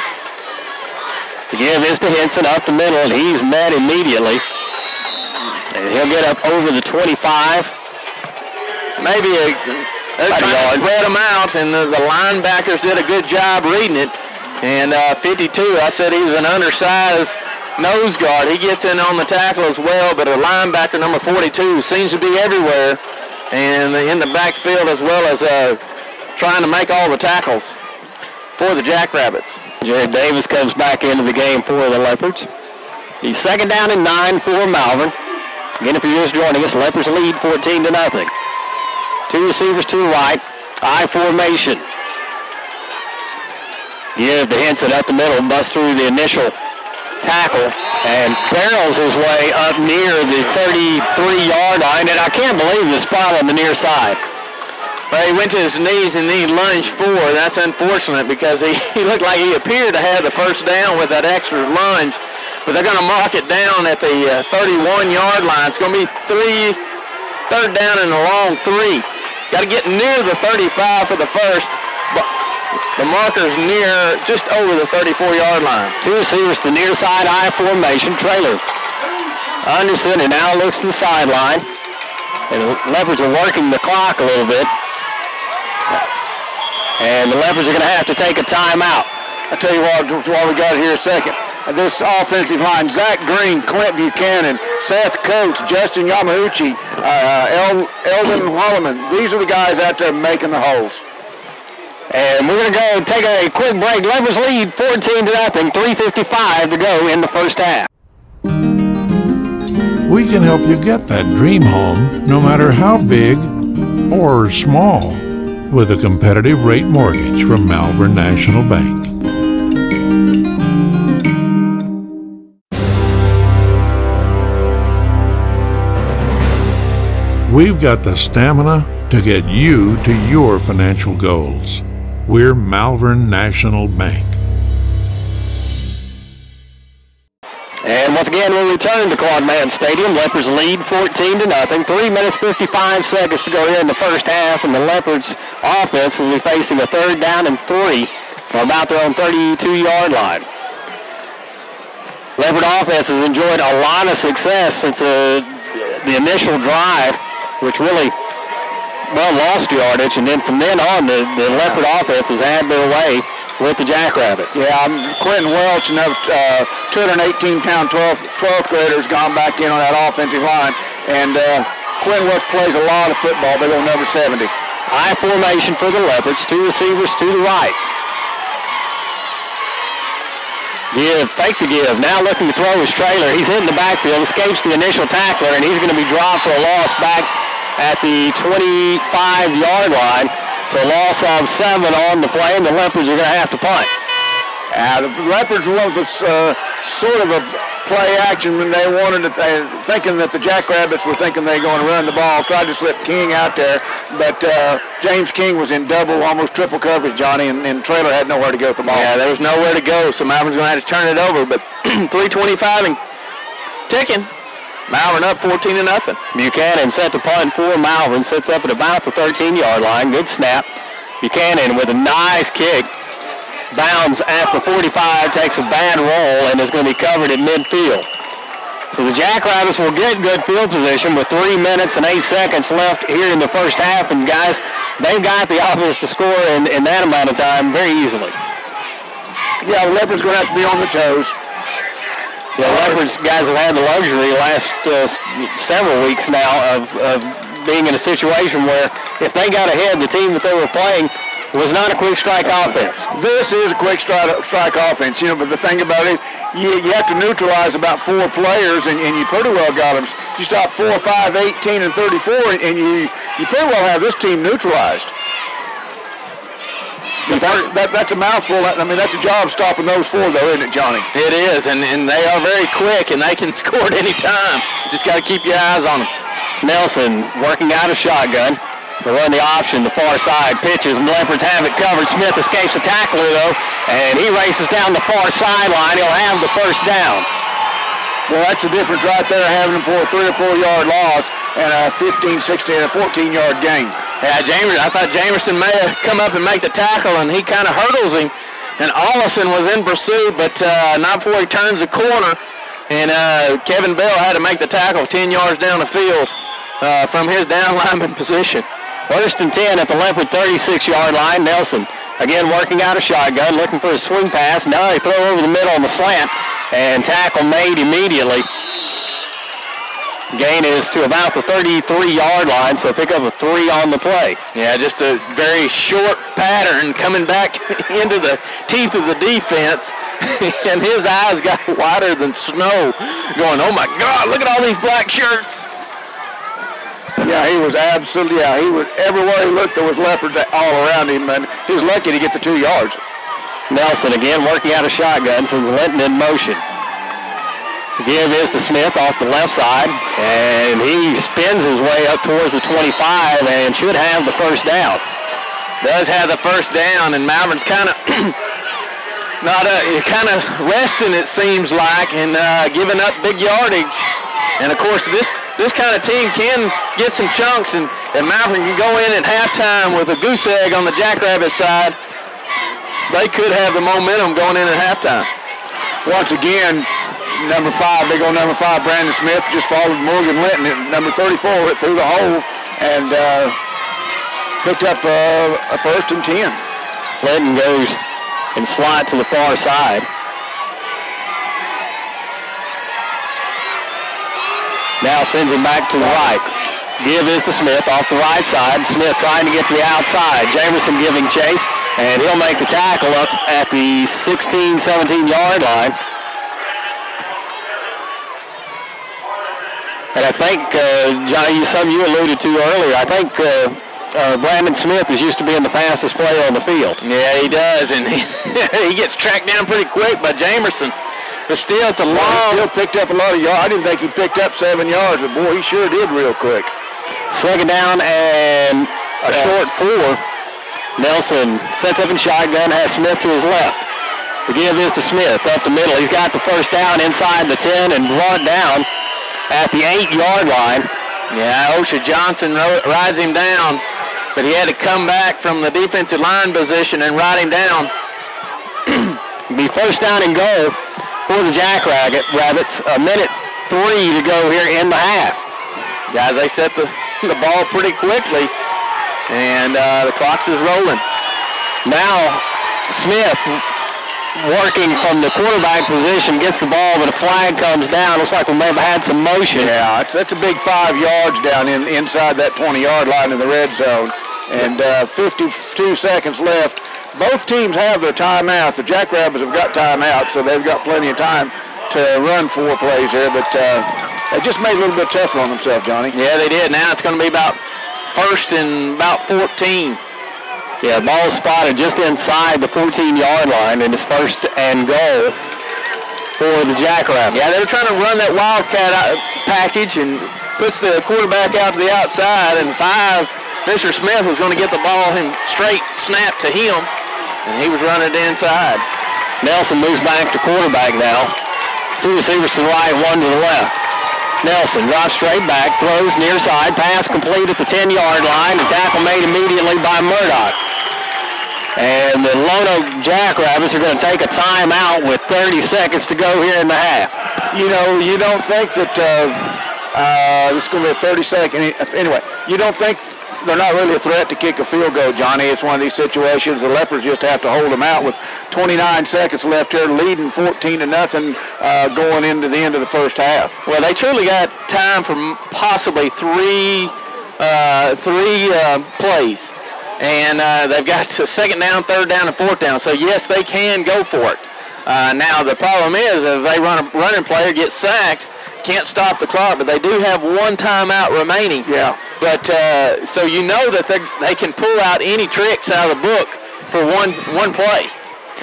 The give is to Henson up the middle, and he's met immediately. And he'll get up over the 25. Maybe they're trying to spread them out, and the linebackers did a good job reading it. And 52, I said he was an undersized nose guard. He gets in on the tackle as well, but a linebacker, number 42, seems to be everywhere and in the backfield as well as trying to make all the tackles for the Jackrabbits. Jared Davis comes back into the game for the Leopards. He's 2nd down and 9 for Malvern. Again, if you're just joining us, Leopards lead 14-0. 2 receivers to the right, I formation. Give to Henson up the middle, busts through the initial tackle, and barrels his way up near the 33-yard line, and I can't believe the spot on the near side. Well, he went to his knees and he lunged forward. That's unfortunate because he looked like he appeared to have the first down with that extra lunge, but they're going to mark it down at the 31-yard line. It's going to be 3rd down and a long 3. Got to get near the 35 for the first. The marker's near, just over the 34-yard line. 2 receivers to the near side, I formation. Trailer under center now looks to the sideline. And the Leopards are working the clock a little bit. And the Leopards are going to have to take a timeout. I'll tell you what, while we got here a second. This offensive line, Zach Green, Clint Buchanan, Seth Coates, Justin Yamauchi, Eldon Holloman. These are the guys out there making the holes. And we're going to go take a quick break. Leopards lead 14-0, 3:55 to go in the first half. We can help you get that dream home, no matter how big or small, with a competitive rate mortgage from Malvern National Bank. We've got the stamina to get you to your financial goals. We're Malvern National Bank. And once again, we'll return to Claude Mann Stadium. Leopards lead 14-0. 3 minutes 55 seconds to go here in the first half, and the Leopards offense will be facing a 3rd down and 3 from about their own 32-yard line. Leopard offense has enjoyed a lot of success since the initial drive, which really, lost yardage, and then from then on, the Leopard offense has had their way with the Jackrabbits. Yeah, Quentin Welch, another 218-pound 12th grader, has gone back in on that offensive line, and Quentin Welch plays a lot of football. They go number 70. High formation for the Leopards, 2 receivers to the right. Fake the give. Now looking to throw his trailer. He's hitting the backfield, escapes the initial tackler, and he's going to be dropped for a loss back at the 25-yard line. So loss of 7 on the play, and the Leopards are going to have to punt. The Leopards went with sort of a play action when they wanted it, thinking that the Jackrabbits were thinking they were going to run the ball, tried to slip King out there, but James King was in double, almost triple coverage, Johnny, and Trailer had nowhere to go with the ball. Yeah, there was nowhere to go, so Malvern's going to have to turn it over, but 3:25 and ticking. Malvern up 14-0. Buchanan set the punt for Malvern, sits up at about the 13-yard line. Good snap. Buchanan with a nice kick. Bounds at the 45, takes a bad roll, and is going to be covered at midfield. So the Jackrabbits will get good field position with 3 minutes and 8 seconds left here in the first half. And guys, they've got the offense to score in that amount of time very easily. Yeah, the Leopards going to have to be on the toes. The Leopards guys have had the luxury the last several weeks now of being in a situation where if they got ahead, the team that they were playing was not a quick strike offense. This is a quick strike offense, but the thing about it, you have to neutralize about 4 players, and you pretty well got them. You stop 4, 5, 18, and 34, and you pretty well have this team neutralized. That's a mouthful. I mean, that's a job stopping those 4, though, isn't it, Johnny? It is, and they are very quick, and they can score at any time. Just got to keep your eyes on them. Nelson working out a shotgun. They run the option, the far side, pitches, and Leopards have it covered. Smith escapes the tackler, though, and he races down the far sideline. He'll have the first down. Well, that's the difference right there, having them for a 3 or 4 yard loss and a 15, 16, and a 14-yard gain. Yeah, I thought Jamerson may have come up and make the tackle, and he kind of hurdles him. And Allison was in pursuit, but not before he turns the corner. And Kevin Bell had to make the tackle 10 yards down the field from his down lineman position. 1st and 10 at the Leopard 36-yard line. Nelson again working out a shotgun, looking for a swing pass. Now they throw over the middle on the slant, and tackle made immediately. Gain is to about the 33-yard line, so pick up a 3 on the play. Yeah, just a very short pattern coming back into the teeth of the defense, and his eyes got wider than snow, going, oh my God, look at all these black shirts. Yeah, he was absolutely, he was, everywhere he looked there was Leopards all around him, and he was lucky to get the 2 yards. Nelson again working out a shotgun, since Linton in motion. The give is to Smith off the left side, and he spins his way up towards the 25 and should have the first down. Does have the first down, and Malvern's kind of kind of resting, it seems like, and giving up big yardage. And of course, this kind of team can get some chunks, and Malvern can go in at halftime with a goose egg on the Jackrabbit side. They could have the momentum going in at halftime. Once again, number 5, big old number 5, Brandon Smith just followed Morgan Linton at number 34 went through the hole and picked up a 1st and 10. Linton goes and slot to the far side. Now sends him back to the right. Give is to Smith off the right side. Smith trying to get to the outside. Jamerson giving chase, and he'll make the tackle up at the 16, 17-yard line. And I think, Johnny, something you alluded to earlier, I think Brandon Smith is used to being the fastest player on the field. Yeah, he does, and he gets tracked down pretty quick by Jamerson. But still, it's a long... He still picked up a lot of yards. I didn't think he picked up 7 yards, but boy, he sure did real quick. Second down and a short 4. Nelson sets up in shotgun, has Smith to his left. The give is to Smith up the middle. He's got the first down inside the 10 and brought down at the 8-yard line. Yeah, Osha Johnson rides him down, but he had to come back from the defensive line position and ride him down. Be first down and goal for the Jackrabbits. 1:03 to go here in the half. Guys, they set the ball pretty quickly, and the clock is rolling. Now, Smith working from the quarterback position, gets the ball, but a flag comes down. Looks like we may have had some motion. Yeah, that's a big 5 yards down inside that 20-yard line in the red zone. And 52 seconds left. Both teams have their timeouts. The Jackrabbits have got timeouts, so they've got plenty of time to run 4 plays here, but they just made it a little bit tougher on themselves, Johnny. Yeah, they did. Now it's going to be about first and about 14. Yeah, ball spotted just inside the 14-yard line, and it's first and goal for the Jackrabbits. Yeah, they were trying to run that Wildcat package and puts the quarterback out to the outside, and Mr. Smith was going to get the ball straight snap to him, and he was running it inside. Nelson moves back to quarterback now. 2 receivers to the right, 1 to the left. Nelson drops straight back, throws near side, pass complete at the 10-yard line, and tackle made immediately by Murdoch. And the Lonoke Jackrabbits are going to take a timeout with 30 seconds to go here in the half. You know, you don't think that this is going to be a 30-second. Anyway, you don't think they're not really a threat to kick a field goal, Johnny. It's one of these situations the Leopards just have to hold them out with 29 seconds left here, leading 14-0 going into the end of the first half. Well, they truly got time for possibly three plays. And they've got second down, third down, and fourth down. So, yes, they can go for it. Now, the problem is if they run a running player, gets sacked, can't stop the clock, but they do have 1 timeout remaining. Yeah. But so you know that they can pull out any tricks out of the book for one play.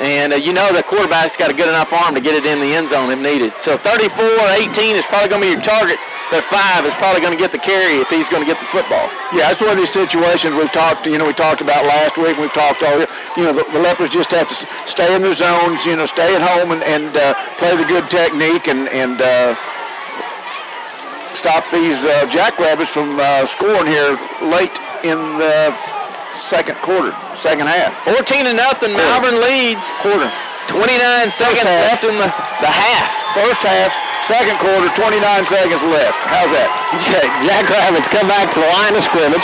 And you know the quarterback's got a good enough arm to get it in the end zone if needed. So 34-18 is probably going to be your targets, but 5 is probably going to get the carry if he's going to get the football. Yeah, it's one of these situations we talked about last week. We've talked all, the Leopards just have to stay in their zones, stay at home and play the good technique and stop these Jackrabbits from scoring here late in the second half. 14-0, Malvern leads. Quarter. 29 seconds left in the half. First half, second quarter, 29 seconds left. How's that? Jackrabbits come back to the line of scrimmage.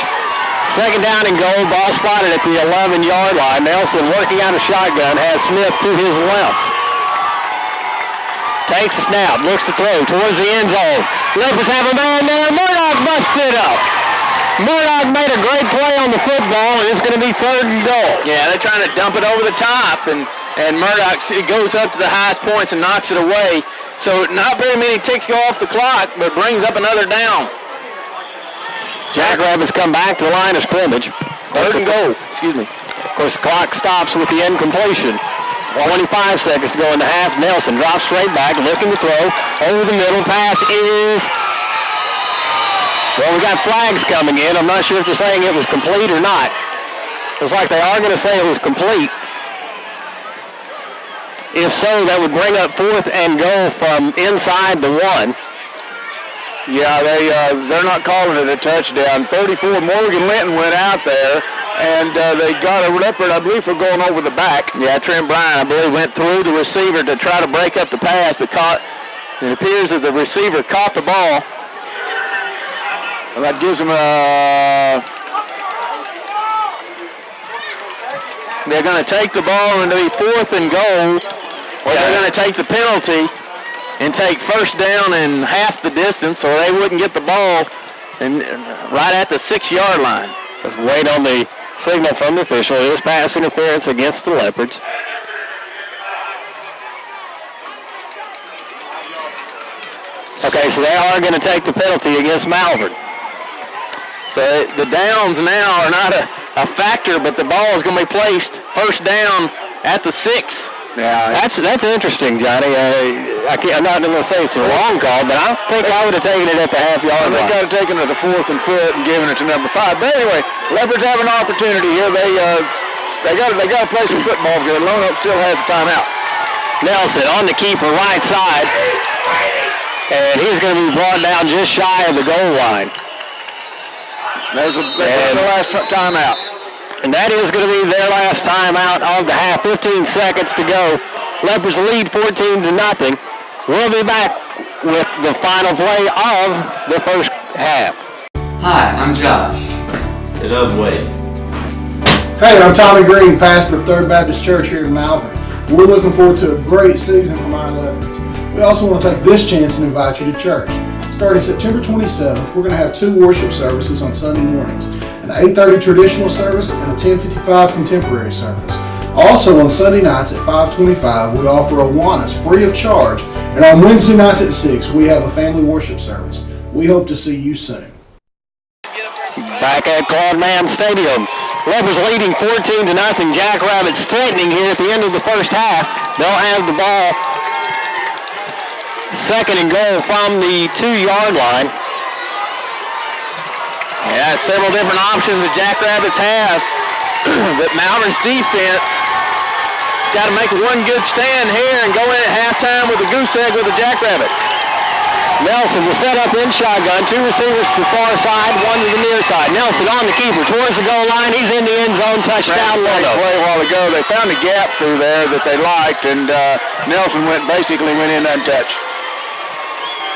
Second down and goal, ball spotted at the 11-yard line. Nelson working out a shotgun, has Smith to his left. Takes a snap, looks to throw towards the end zone. Leopards have a man there. Murdoch busted up. Murdoch made a great play on the football, and it's going to be third and goal. Yeah, they're trying to dump it over the top, and Murdoch goes up to the highest points and knocks it away. So not very many ticks go off the clock, but brings up another down. Jackrabbits come back to the line of scrimmage. Third and goal. Excuse me. Of course, the clock stops with the incompletion. 25 seconds to go in the half. Nelson drops straight back, looking to throw. Over the middle, pass is... Well, we got flags coming in. I'm not sure if they're saying it was complete or not. Looks like they are going to say it was complete. If so, that would bring up fourth and goal from inside the 1. Yeah, they're not calling it a touchdown. 34, Morgan Linton went out there, and they got a Leopard, I believe, for going over the back. Yeah, Trent Bryan, I believe, went through the receiver to try to break up the pass, but it appears that the receiver caught the ball. Well, that gives them They're going to take the ball and it'll be fourth and goal, or they're going to take the penalty and take first down and half the distance, or they wouldn't get the ball and right at the 6-yard line. Let's wait on the signal from the official. It is pass interference against the Leopards. Okay, so they are going to take the penalty against Malvern. So the downs now are not a factor, but the ball is going to be placed first down at the 6. Yeah, that's interesting, Johnny. I'm not going to say it's a long call, but I think I would have taken it at the half-yard line. They got to take it at the 4th and foot and giving it to number 5. But anyway, Leopards have an opportunity here. They got to play some football here. Lonoke still has a timeout. Nelson on the keeper right side, and he's going to be brought down just shy of the goal line. There's the last timeout. And that is going to be their last timeout of the half. 15 seconds to go. Leopards lead 14-0. We'll be back with the final play of the first half. Hi, I'm Josh. It up, Wade. Hey, I'm Tommy Green, pastor of Third Baptist Church here in Malvern. We're looking forward to a great season from our Leopards. We also want to take this chance and invite you to church. Starting September 27th, we're going to have 2 worship services on Sunday mornings, an 8:30 traditional service and a 10:55 contemporary service. Also on Sunday nights at 5:25, we offer Awanas free of charge, and on Wednesday nights at 6, we have a family worship service. We hope to see you soon. Back at Claude Mann Stadium, Leopards leading 14-0. Jackrabbits threatening here at the end of the first half. They'll have the ball. Second and goal from the 2-yard line. Yeah, several different options the Jackrabbits have, but Malvern's defense has got to make one good stand here and go in at halftime with a goose egg with the Jackrabbits. Nelson will set up in shotgun. 2 receivers to the far side, 1 to the near side. Nelson on the keeper towards the goal line. He's in the end zone. Touchdown, Lonoke. Play a while ago. They found a gap through there that they liked, and Nelson basically went in untouched.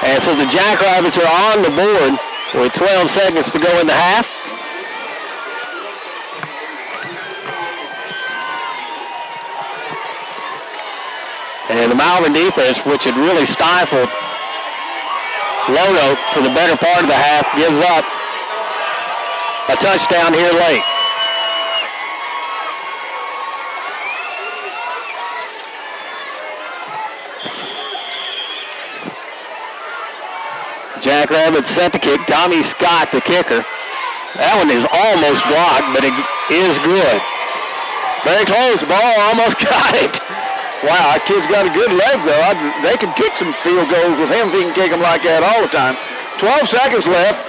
And so the Jackrabbits are on the board with 12 seconds to go in the half. And the Malvern defense, which had really stifled Lonoke for the better part of the half, gives up a touchdown here late. Jackrabbits set to kick. Tommy Scott, the kicker. That one is almost blocked, but it is good. Very close. Ball almost got it. Wow, our kid's got a good leg, though. They can kick some field goals with him if he can kick them like that all the time. 12 seconds left.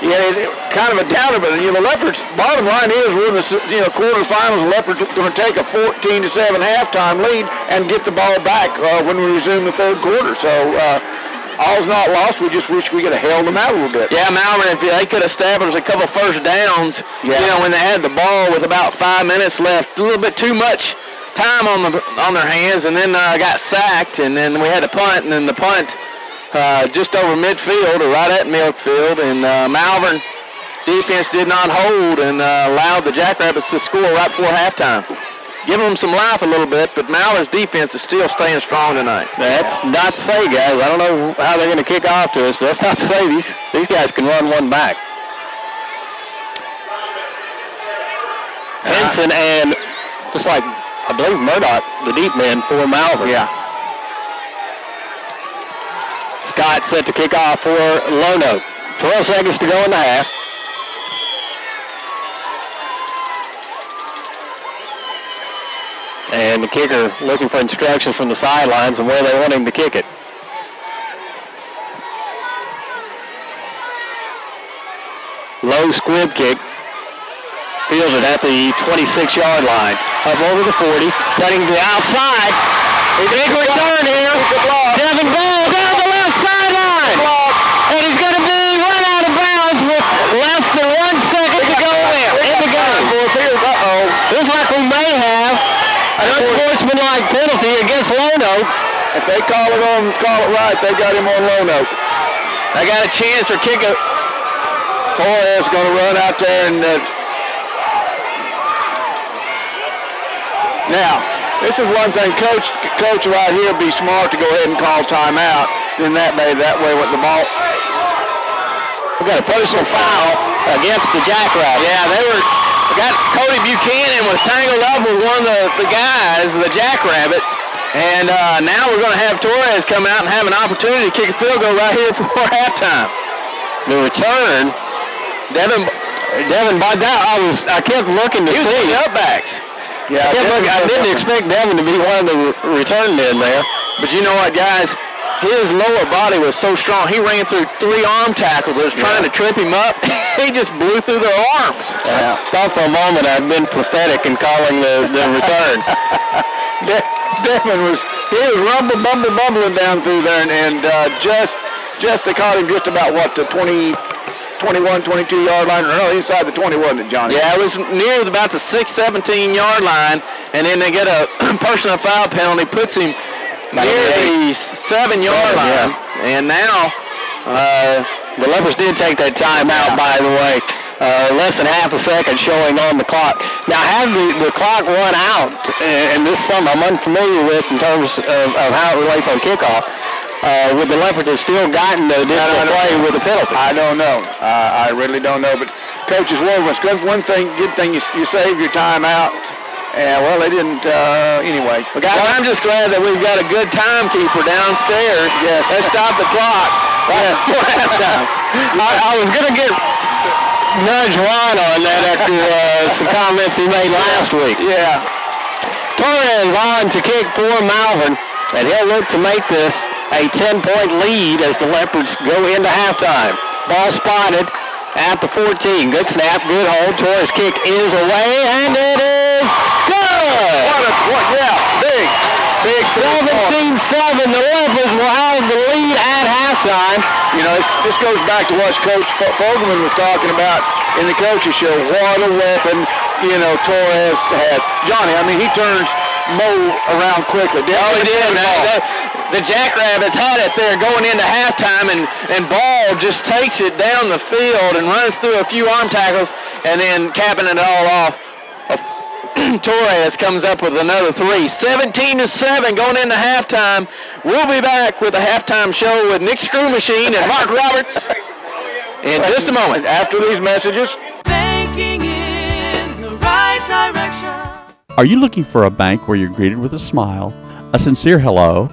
Yeah, kind of a downer, but the Leopards, bottom line is we're in the quarterfinals. The Leopards are going to take a 14-7 halftime lead and get the ball back when we resume the third quarter. So, all's not lost. We just wish we could have held them out a little bit. Yeah, Malvern, if they could establish a couple first downs, when they had the ball with about 5 minutes left, a little bit too much time on their hands, and then got sacked, and then we had to punt, and then the punt just over midfield or right at midfield, and Malvern defense did not hold and allowed the Jackrabbits to score right before halftime. Giving them some life a little bit, but Malvern's defense is still staying strong tonight. That's not to say, guys. I don't know how they're going to kick off to us, but that's not to say these guys can run one back. Henson and just like, I believe Murdoch, the deep man for Malvern. Yeah. Scott set to kick off for Lonoke. 12 seconds to go in the half. And the kicker looking for instructions from the sidelines on where they want him to kick it. Low squib kick. Fielded at the 26-yard line. Up over the 40. Cutting to the outside. Big return here. Devin Ball down the left sideline. And he's going to be run out of bounds with less than 1 second to go in the game. Looks like we may have an unsportsmanlike penalty against Lonoke. If they call it right, they got him on Lonoke. They got a chance to kick it. Torres going to run out there and now, this is one thing, coach right here be smart to go ahead and call timeout. Then that way with the ball. We got a personal foul against the Jackrabbits. Yeah, Cody Buchanan was tangled up with one of the guys, the Jackrabbits, And now we're going to have Torres come out and have an opportunity to kick a field goal right here for halftime. The return, Devin, by that I kept looking to see. The upbacks. Yeah, I didn't expect Devin to be one of the return men there. But you know what, guys? His lower body was so strong. He ran through 3 arm tackles that was trying to trip him up. He just blew through their arms. Yeah. I thought for a moment I'd been prophetic in calling the return. Devin was bumbling down through there, and just they caught him just about the 21, 22-yard line, or no, inside the 20, wasn't it, Johnny? Yeah, it was near about the 17-yard line, and then they get a personal foul penalty, puts him near the 7-yard line, and now the Leopards did take that timeout, by the way. Less than half a second showing on the clock. Now, have the clock run out, and this is something I'm unfamiliar with in terms of how it relates on kickoff, would the Leopards have still gotten the additional play with a penalty? I don't know. I really don't know. But Coach's word was good. One thing, good thing, you save your timeout. And, well, they didn't, anyway. Well, guys, I'm just glad that we've got a good timekeeper downstairs. Yes. Let's stop the clock. Yes. I was going to get nudge Ron on that after some comments he made last week. Yeah. Torres on to kick for Malvern, and he'll look to make this a 10-point lead as the Leopards go into halftime. Ball spotted at the 14. Good snap, good hold. Torres' kick is away, and it is good! Big 17-7. The Leopards will have the lead at halftime. You know, this goes back to what Coach Fogelman was talking about in the coaches show. What a weapon, you know, Torres has. Johnny, I mean, he turns Mo around quickly. He did. The Jackrabbits had it there going into halftime, and Ball just takes it down the field and runs through a few arm tackles, and then capping it all off, Torres comes up with another 3. 17-7 going into halftime. We'll be back with a halftime show with Nick Screw Machine and Mark Roberts in just a moment after these messages. Thinking in the right direction. Are you looking for a bank where you're greeted with a smile, a sincere hello,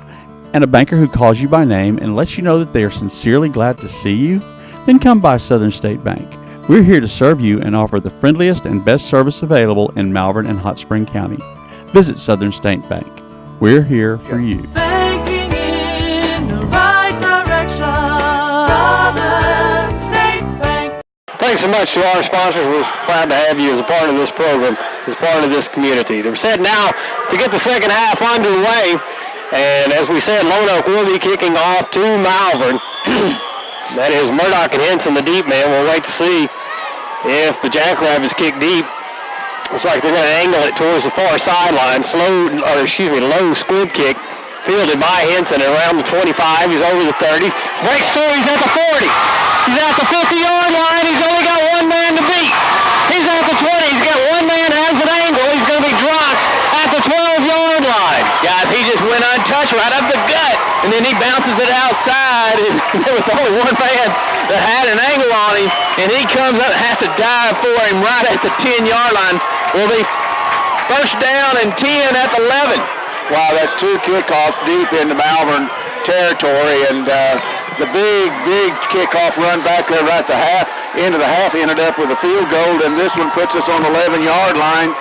and a banker who calls you by name and lets you know that they are sincerely glad to see you? Then come by Southern State Bank. We're here to serve you and offer the friendliest and best service available in Malvern and Hot Spring County. Visit Southern State Bank. We're here for you. Thinking in the right direction. Southern State Bank. Thanks so much to our sponsors. We're proud to have you as a part of this program, as part of this community. They're set now to get the second half underway. And as we said, Lonoke will be kicking off to Malvern. That is Murdoch and Henson, the deep man. We'll wait to see if the Jackrabbits kick deep. Looks like they're going to angle it towards the far sideline. Low squib kick fielded by Henson around the 25. He's over the 30. Breaks through. He's at the 40. He's at the 50-yard line. He's only got one man to beat. He's at the 20. He's got one man has an angle. He's going to be dropped at the 12-yard line. Guys, he just went untouched right up the gut, and then he bounces it outside, and there was only one man that had an angle on him, and he comes up and has to dive for him right at the 10-yard line. Will be first down and 10 at the 11. Wow, that's 2 kickoffs deep into Malvern territory, and the big kickoff run back there right at the end of the half ended up with a field goal, and this one puts us on the 11-yard line.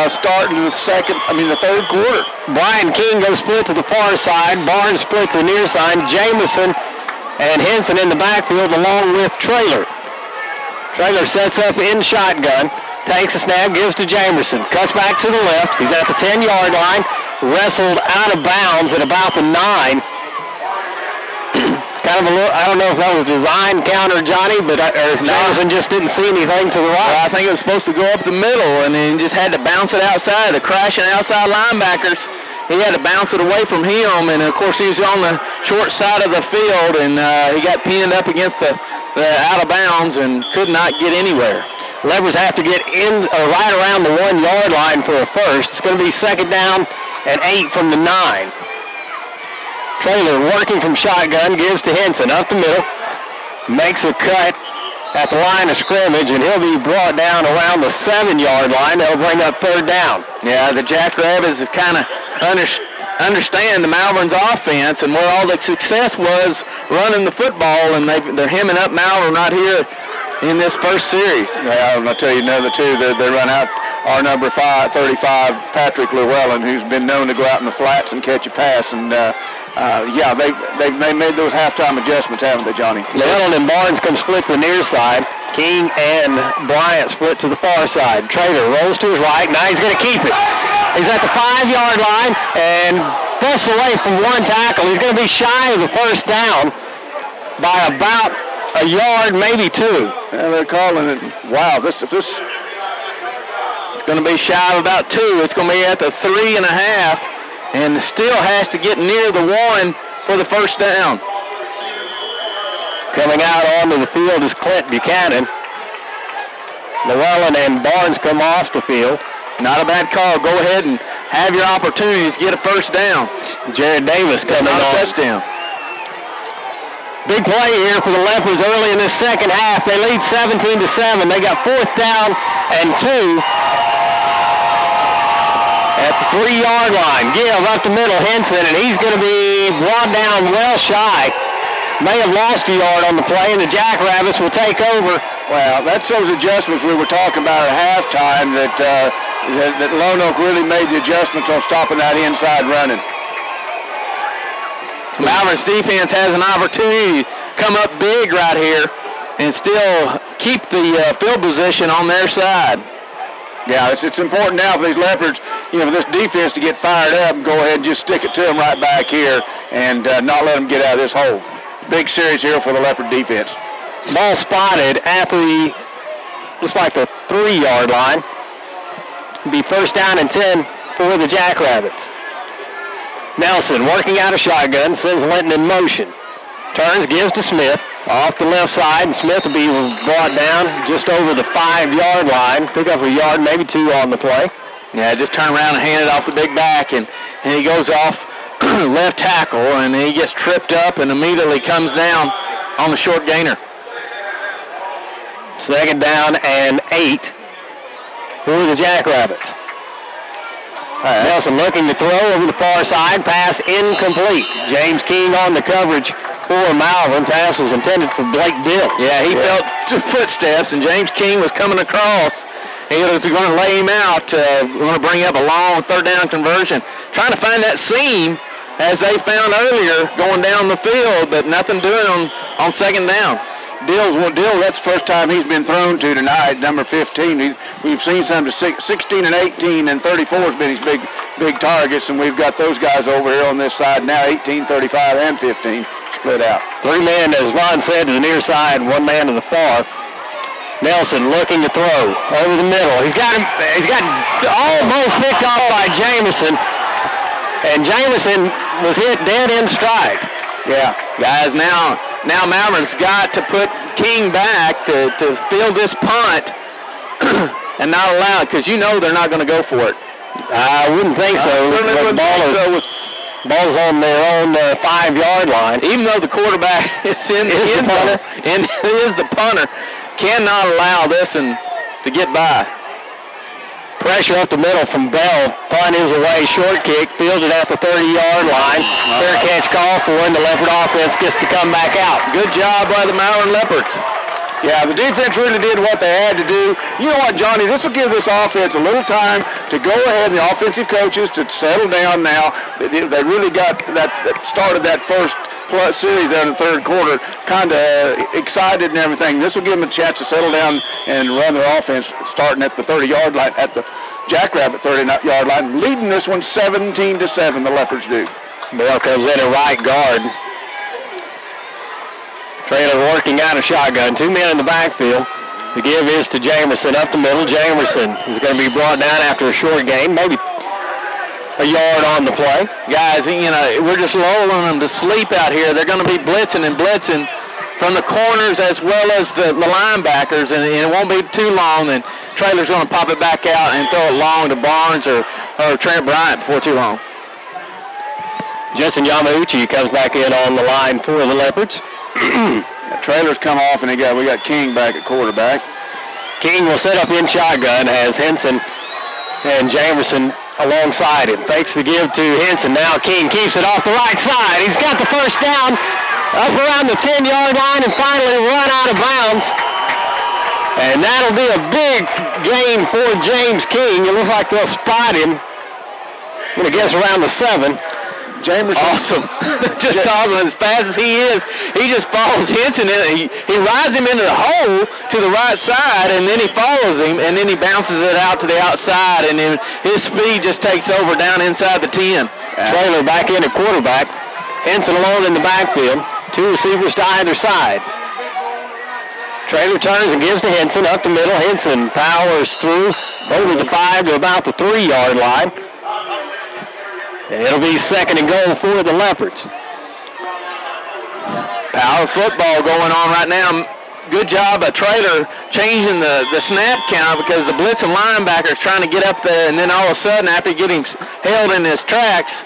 Starting the third quarter. Brian King goes split to the far side. Barnes split to the near side. Jamison and Henson in the backfield along with Traylor. Traylor sets up in shotgun. Takes a snap, gives to Jamison. Cuts back to the left. He's at the 10-yard line. Wrestled out of bounds at about the 9. Kind of I don't know if that was design counter, Johnny, but Jamison just didn't see anything to the right. Well, I think it was supposed to go up the middle, and then just had to bounce it outside. The crashing outside linebackers, he had to bounce it away from him, and of course he was on the short side of the field, and he got pinned up against the out of bounds and could not get anywhere. Leopards have to get in right around the 1-yard line for a first. It's going to be second down and 8 from the 9. Traylor working from shotgun, gives to Henson up the middle, makes a cut at the line of scrimmage, and he'll be brought down around the 7-yard line. They'll bring up third down. Yeah, the Jackrabbits is kind of understand the Malvern's offense and where all the success was running the football, and they're hemming up Malvern right here in this first series. Yeah, I'll tell you another two. They run out our number 35, Patrick Llewellyn, who's been known to go out in the flats and catch a pass. And they made those halftime adjustments, haven't they, Johnny? Llewellyn and Barnes come split to the near side. King and Bryant split to the far side. Traylor rolls to his right. Now he's going to keep it. He's at the 5-yard line and busts away from one tackle. He's going to be shy of the first down by about a yard, maybe two. Yeah, they're calling it. Wow, this. It's going to be shy of about 2. It's going to be at the 3.5, and still has to get near the 1 for the first down. Coming out onto the field is Clint Buchanan. Llewellyn and Barnes come off the field. Not a bad call. Go ahead and have your opportunities to get a first down. Jared Davis coming on. Not a touchdown. Big play here for the Leopards early in this second half. They lead 17-7. They got 4th down and 2 at the 3-yard line. Give up the middle, Henson, and he's going to be brought down well shy. May have lost a yard on the play, and the Jackrabbits will take over. Well, that's those adjustments we were talking about at halftime that Lonoke really made the adjustments on stopping that inside running. Malvern's defense has an opportunity to come up big right here and still keep the field position on their side. Yeah, it's important now for these Leopards, for this defense to get fired up and go ahead and just stick it to them right back here and not let them get out of this hole. Big series here for the Leopard defense. Ball spotted at looks like the 3-yard line. Be first down and 10 for the Jackrabbits. Nelson working out a shotgun, sends Linton in motion. Turns, gives to Smith off the left side, and Smith will be brought down just over the 5-yard line. Pick up a yard, maybe 2 on the play. Yeah, just turn around and hand it off the big back, and he goes off left tackle, and he gets tripped up and immediately comes down on the short gainer. 2nd down and 8 for the Jackrabbits. Nelson looking to throw over the far side. Pass incomplete. James King on the coverage for Malvern. Pass was intended for Blake Dill. Yeah, he felt footsteps, and James King was coming across. He was going to lay him out, going to bring up a long 3rd down conversion. Trying to find that seam as they found earlier going down the field, but nothing doing on 2nd down. Dill, that's the first time he's been thrown to tonight, number 15. We've seen some to 16 and 18, and 34 has been his big targets, and we've got those guys over here on this side now, 18, 35, and 15 split out. 3 men, as Ron said, to the near side, 1 man to the far. Nelson looking to throw over the middle. He's got almost picked off by Jameson, and Jameson was hit dead in stride. Yeah, guys, now Malvern's got to put King back to field this punt and not allow it, because they're not going to go for it. I wouldn't think so. The ball's on their own 5-yard line. Even though the quarterback is in the end zone, and is the punter, cannot allow this to get by. Pressure up the middle from Bell. Punt is away. Short kick. Fielded at the 30-yard line. Fair catch call for, and the Leopard offense gets to come back out. Good job by the Malvern Leopards. Yeah, the defense really did what they had to do. You know what, Johnny? This will give this offense a little time to go ahead, and the offensive coaches to settle down now. They really got that started that first series there in the 3rd quarter, kind of excited and everything. This will give them a chance to settle down and run their offense, starting at the 30-yard line, at the Jackrabbit 30-yard line, leading this one 17-7. The Leopards do. Bell comes in at right guard. Traylor working out a shotgun. 2 men in the backfield. The give is to Jamerson up the middle. Jamerson is going to be brought down after a short gain, maybe a yard on the play. Guys, we're just lulling them to sleep out here. They're going to be blitzing from the corners as well as the linebackers, and it won't be too long, and Traylor's going to pop it back out and throw it long to Barnes or Trent Bryant before too long. Justin Yamauchi comes back in on the line for the Leopards. Traylor's come off, and we got King back at quarterback. King will set up in shotgun as Henson and Jamerson alongside him. Fakes the give to Henson. Now King keeps it off the right side. He's got the first down up around the 10-yard line and finally run out of bounds. And that'll be a big gain for James King. It looks like they'll spot him. I'm going to guess around the 7. Jamerson. Awesome. Just awesome. As fast as he is, he just follows Henson. He rides him into the hole to the right side, and then he follows him, and then he bounces it out to the outside, and then his speed just takes over down inside the 10. Traylor back in at quarterback. Henson alone in the backfield. 2 receivers to either side. Traylor turns and gives to Henson up the middle. Henson powers through over the 5 to about the 3-yard line. And it'll be 2nd and goal for the Leopards. Power football going on right now. Good job by Traylor changing the snap count because the blitzing linebacker is trying to get up there, and then all of a sudden, after getting held in his tracks,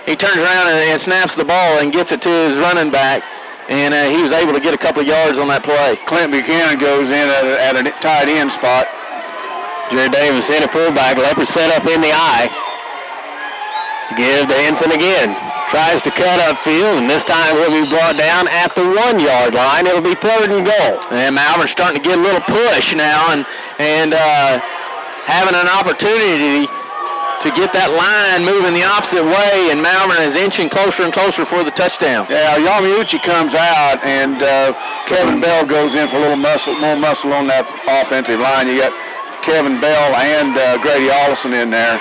he turns around and snaps the ball and gets it to his running back, and he was able to get a couple of yards on that play. Clint Buchanan goes in at a tight end spot. Jared Davis in at fullback. Leopard set up in the eye. Give to Henson again. Tries to cut upfield, and this time he'll be brought down at the 1-yard line. It'll be 3rd and goal. And Malvern's starting to get a little push now and having an opportunity to get that line moving the opposite way, and Malvern is inching closer and closer for the touchdown. Yeah, Yamiuchi comes out, and Kevin Bell goes in for a little more muscle on that offensive line. You got Kevin Bell and Grady Allison in there.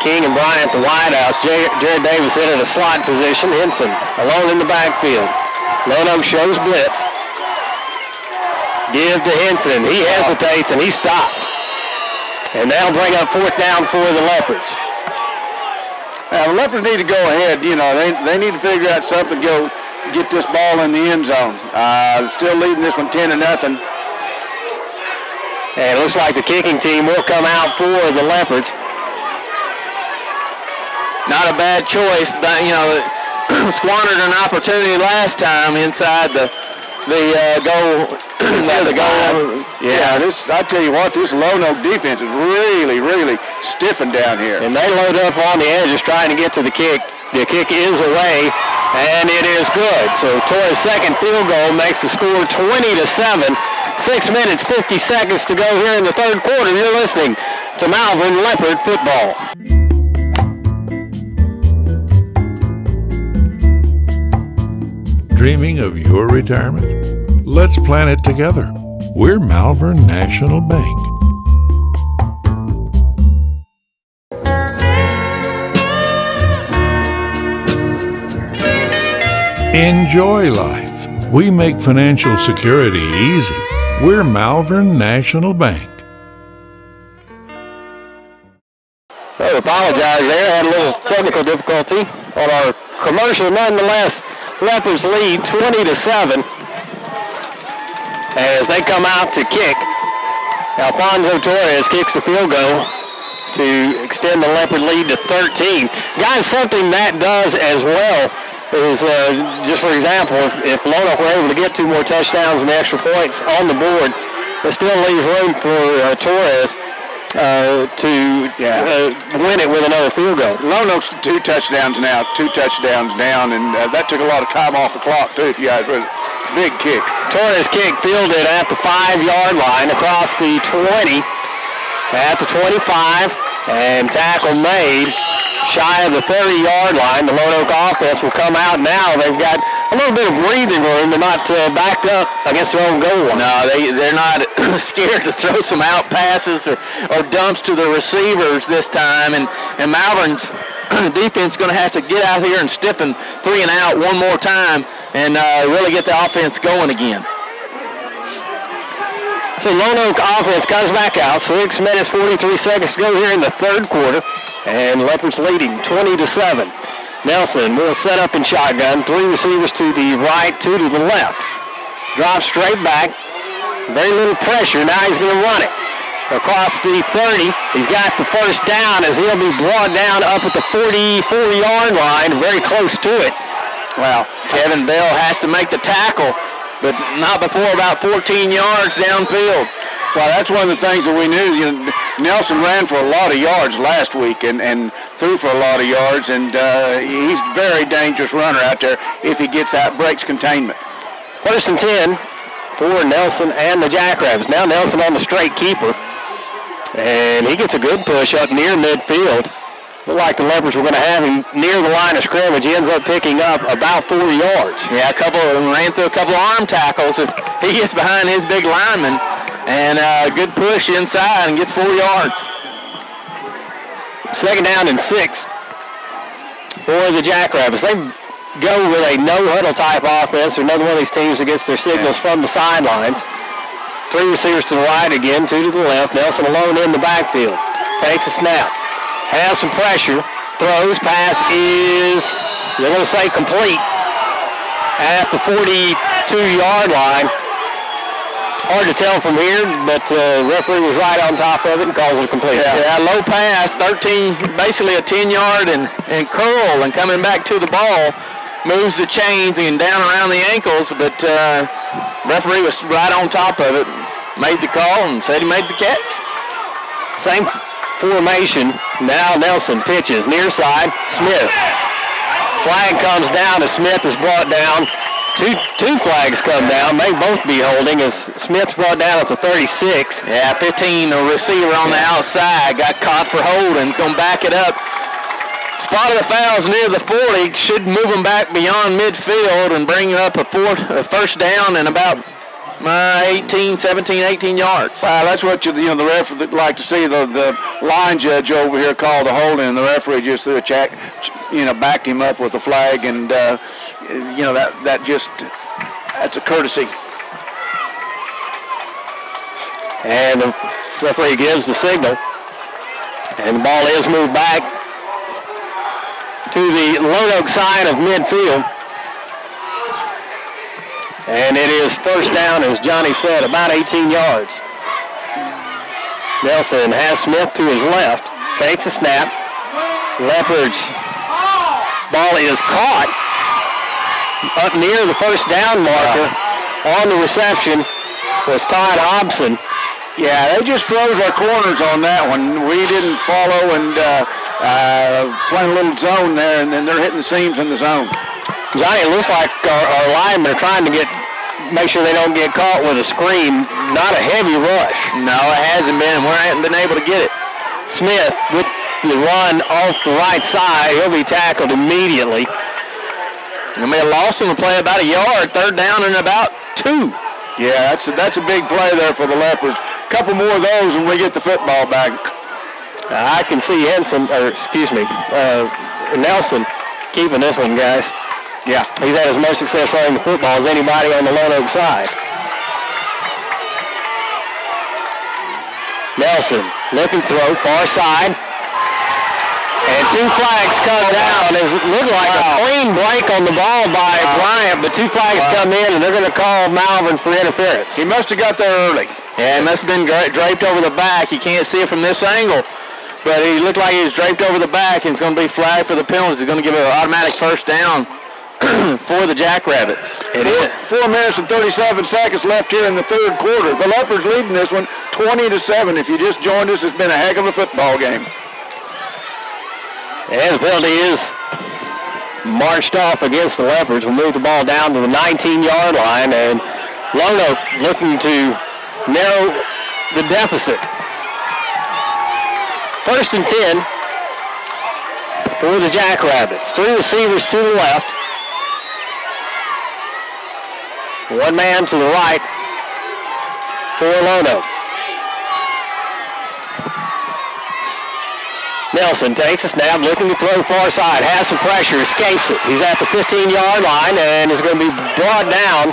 King and Bryant the wideouts. Jared Davis in at a slot position. Henson alone in the backfield. Lonoke shows blitz. Give to Henson. He hesitates and he stopped. And they'll bring up 4th down for the Leopards. Now, the Leopards need to go ahead. You know, they need to figure out something to go get this ball in the end zone. Still leading this one 10-0. And it looks like the kicking team will come out for the Leopards. Not a bad choice. Squandered an opportunity last time inside the goal. Inside the goal. Yeah, I tell you what, this Lonoke defense is really, really stiffened down here. And they load up on the edges trying to get to the kick. The kick is away, and it is good. So Torres' 2nd field goal makes the score 20-7. 6 minutes, 50 seconds to go here in the 3rd quarter. You're listening to Malvern Leopard Football. Dreaming of your retirement? Let's plan it together. We're Malvern National Bank. Enjoy life. We make financial security easy. We're Malvern National Bank. I apologize there. Had a little technical difficulty on our commercial. Nonetheless, Leopards lead 20-7 as they come out to kick. Alfonso Torres kicks the field goal to extend the Leopard lead to 13. Guys, something that does as well is, just for example, if Lonoke were able to get 2 more touchdowns and extra points on the board, it still leaves room for Torres to win it with another field goal. Lonoke's 2 touchdowns now, 2 touchdowns down, and that took a lot of time off the clock, too, if you guys really. Big kick. Torres kick fielded at the 5-yard line across the 20, at the 25, and tackle made shy of the 30-yard line. The Lonoke offense will come out now. They've got a little bit of breathing room. They're not backed up against their own goal line. No, they're not scared to throw some out passes or dumps to the receivers this time. And Malvern's defense is going to have to get out here and stiffen 3 and out one more time and really get the offense going again. So Lonoke offense comes back out. 6 minutes, 43 seconds to go here in the 3rd quarter. And Leopards leading 20-7. Nelson will set up in shotgun. 3 receivers to the right, 2 to the left. Drops straight back. Very little pressure. Now he's going to run it. Across the 30. He's got the first down as he'll be brought down up at the 44-yard line. Very close to it. Well, Kevin Bell has to make the tackle, but not before about 14 yards downfield. Well, that's one of the things that we knew. Nelson ran for a lot of yards last week and threw for a lot of yards, and he's a very dangerous runner out there if he gets out, breaks containment. 1st and 10 for Nelson and the Jackrabbits. Now Nelson on the straight keeper, and he gets a good push up near midfield. Looked like the Leopards were going to have him near the line of scrimmage. He ends up picking up about 4 yards. Yeah, ran through a couple of arm tackles. He gets behind his big lineman, and good push inside and gets 4 yards. 2nd down and 6 for the Jackrabbits. They go with a no-huddle type offense. They're another one of these teams that gets their signals from the sidelines. 3 receivers to the right again, 2 to the left. Nelson alone in the backfield. Takes a snap. Has some pressure. Throws. Pass is, they're going to say, complete at the 42-yard line. Hard to tell from here, but the referee was right on top of it and calls it a complete. Yeah, low pass, 13, basically a 10-yard and curl, and coming back to the ball, moves the chains and down around the ankles, but referee was right on top of it, made the call and said he made the catch. Same formation. Now Nelson pitches near side. Smith. Flag comes down as Smith is brought down. Two flags come down. May both be holding as Smith's brought down at the 36. Yeah, 15, a receiver on the outside. Got caught for holding. He's going to back it up. Spotted the fouls near the 40. Should move them back beyond midfield and bring up a first down and about 18 yards. Wow, that's what the ref would like to see. The line judge over here called a holding, and the referee just threw a check, backed him up with a flag, and that's a courtesy. And the referee gives the signal, and the ball is moved back to the Lonoke side of midfield. And it is first down, as Johnny said, about 18 yards. Nelson has Smith to his left, takes a snap. Leopards ball is caught up near the first down marker. On the reception was Todd Hobson. Yeah, they just froze our corners on that one. We didn't follow and playing a little zone there, and then they're hitting the seams in the zone. Johnny, it looks like our linemen are trying to make sure they don't get caught with a screen. Not a heavy rush. No, it hasn't been. We haven't been able to get it. Smith with the run off the right side. He'll be tackled immediately. It'll be a loss on the play, about a yard. 3rd down and about 2. Yeah, that's a big play there for the Leopards. A couple more of those when we get the football back. I can see Nelson keeping this one, guys. Yeah, he's had as much success running the football as anybody on the Lonoke side. Nelson looking throw, far side. And 2 flags come down as it looked like a clean break on the ball by Bryant, but 2 flags come in and they're going to call Malvern for interference. He must have got there early. Yeah, it must have been draped over the back. You can't see it from this angle, but he looked like he was draped over the back, and it's going to be flagged for the penalty. It's going to give it an automatic first down for the Jackrabbits. It is 4 minutes and 37 seconds left here in the 3rd quarter. The Leopards leading this one 20-7. If you just joined us, it's been a heck of a football game. And the penalty is marched off against the Leopards. We'll move the ball down to the 19-yard line, and Lonoke looking to narrow the deficit. 1st and 10 for the Jackrabbits. 3 receivers to the left. 1 man to the right for Lonoke. Nelson takes a snap, looking to throw far side, has some pressure, escapes it. He's at the 15-yard line and is going to be brought down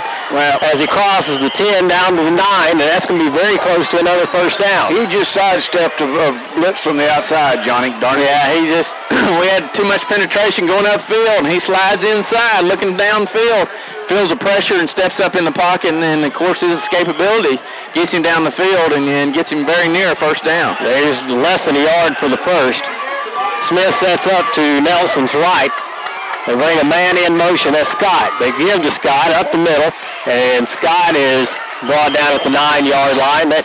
as he crosses the 10 down to the 9, and that's going to be very close to another first down. He just sidestepped a blitz from the outside, Johnny. Darn it. Yeah, we had too much penetration going upfield, and he slides inside, looking downfield, feels the pressure and steps up in the pocket, and then, of course, his escapability gets him down the field and gets him very near a first down. There's less than a yard for the first. Smith sets up to Nelson's right. They bring a man in motion. That's Scott. They give to Scott up the middle, and Scott is brought down at the 9-yard line. That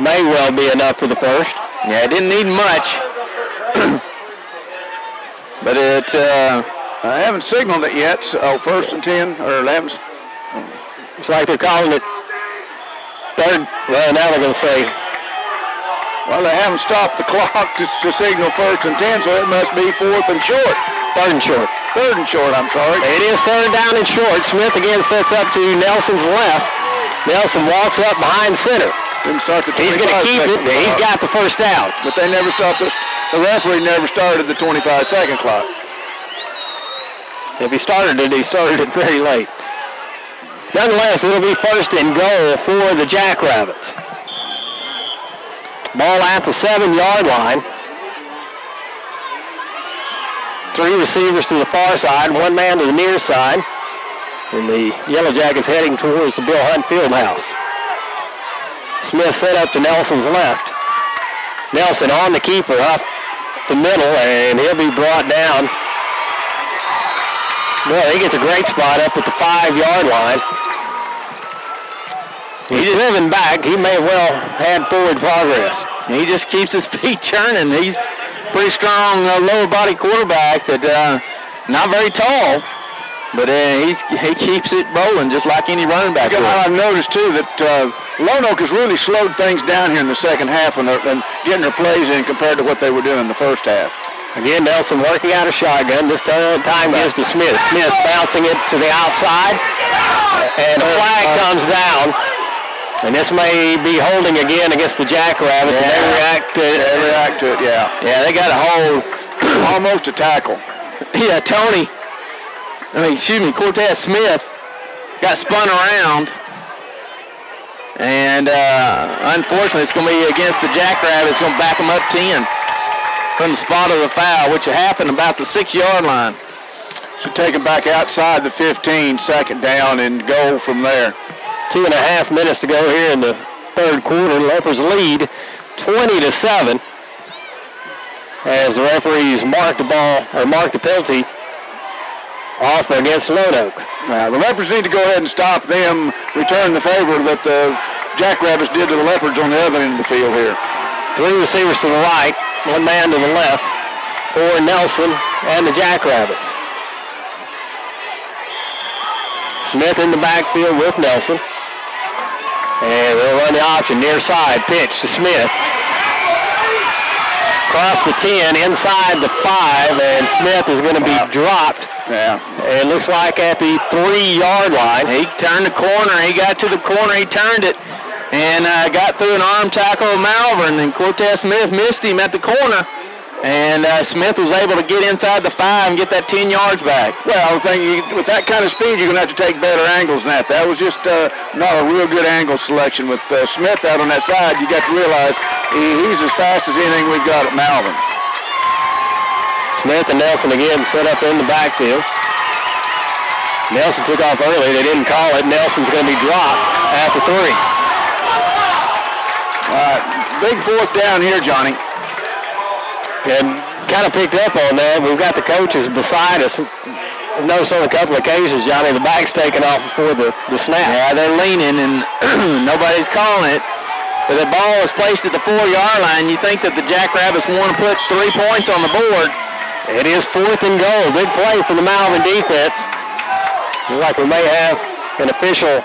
may well be enough for the first. Yeah, it didn't need much. But it... I haven't signaled it yet, so 1st and 10, or 11. It's like they're calling it third. Well, now they're going to say... Well, they haven't stopped the clock to signal 1st and 10, so it must be 4th and short. 3rd and short. 3rd and short, I'm sorry. It is 3rd down and short. Smith again sets up to Nelson's left. Nelson walks up behind center. Didn't start the He's going to keep it. He's got the first down. But they never stopped this. The referee never started the 25-second clock. If he started it very late. Nonetheless, it'll be 1st and goal for the Jackrabbits. Ball at the 7-yard line. 3 receivers to the far side, 1 man to the near side. And the Yellow Jackets heading towards the Bill Hunt Fieldhouse. Smith set up to Nelson's left. Nelson on the keeper up the middle, and he'll be brought down. Boy, he gets a great spot up at the 5-yard line. He's driven back. He may well had forward progress. He just keeps his feet churning. He's pretty strong lower body quarterback that not very tall, but he keeps it rolling just like any running back. I've noticed too that Lonoke has really slowed things down here in the second half and getting their plays in compared to what they were doing in the first half. Again, Nelson working out a shotgun. This time gives to Smith. Smith bouncing it to the outside, and a flag comes down. And this may be holding again against the Jackrabbits. Yeah. They react to it. Yeah. Yeah, they got a hold. Almost a tackle. Yeah, Cortez Smith got spun around. And unfortunately, it's going to be against the Jackrabbits. It's going to back them up 10 from the spot of the foul, which happened about the 6-yard line. Should take them back outside the 15, 2nd down, and go from there. 2.5 minutes to go here in the 3rd quarter. Leopards lead 20-7 as the referees mark the penalty off against Lonoke. Now, the Leopards need to go ahead and stop them, return the favor that the Jackrabbits did to the Leopards on the other end of the field here. 3 receivers to the right, 1 man to the left for Nelson and the Jackrabbits. Smith in the backfield with Nelson. And they'll run the option near side. Pitch to Smith. Across the 10, inside the 5, and Smith is going to be dropped. Yeah. It looks like at the 3-yard line. He turned the corner. He got to the corner. He turned it and got through an arm tackle of Malvern. And Cortez Smith missed him at the corner. And Smith was able to get inside the 5 and get that 10 yards back. Well, with that kind of speed, you're going to have to take better angles than that. That was just not a real good angle selection. With Smith out on that side, you got to realize he's as fast as anything we've got at Malvern. Smith and Nelson again set up in the backfield. Nelson took off early. They didn't call it. Nelson's going to be dropped at the 3. All right, big 4th down here, Johnny. And kind of picked up on that. We've got the coaches beside us. I've noticed on a couple of occasions, Johnny, the back's taken off before the snap. Yeah, they're leaning and nobody's calling it. But the ball is placed at the 4-yard line. You think that the Jackrabbits want to put 3 points on the board. It is 4th and goal. Big play for the Malvern defense. Looks like we may have an official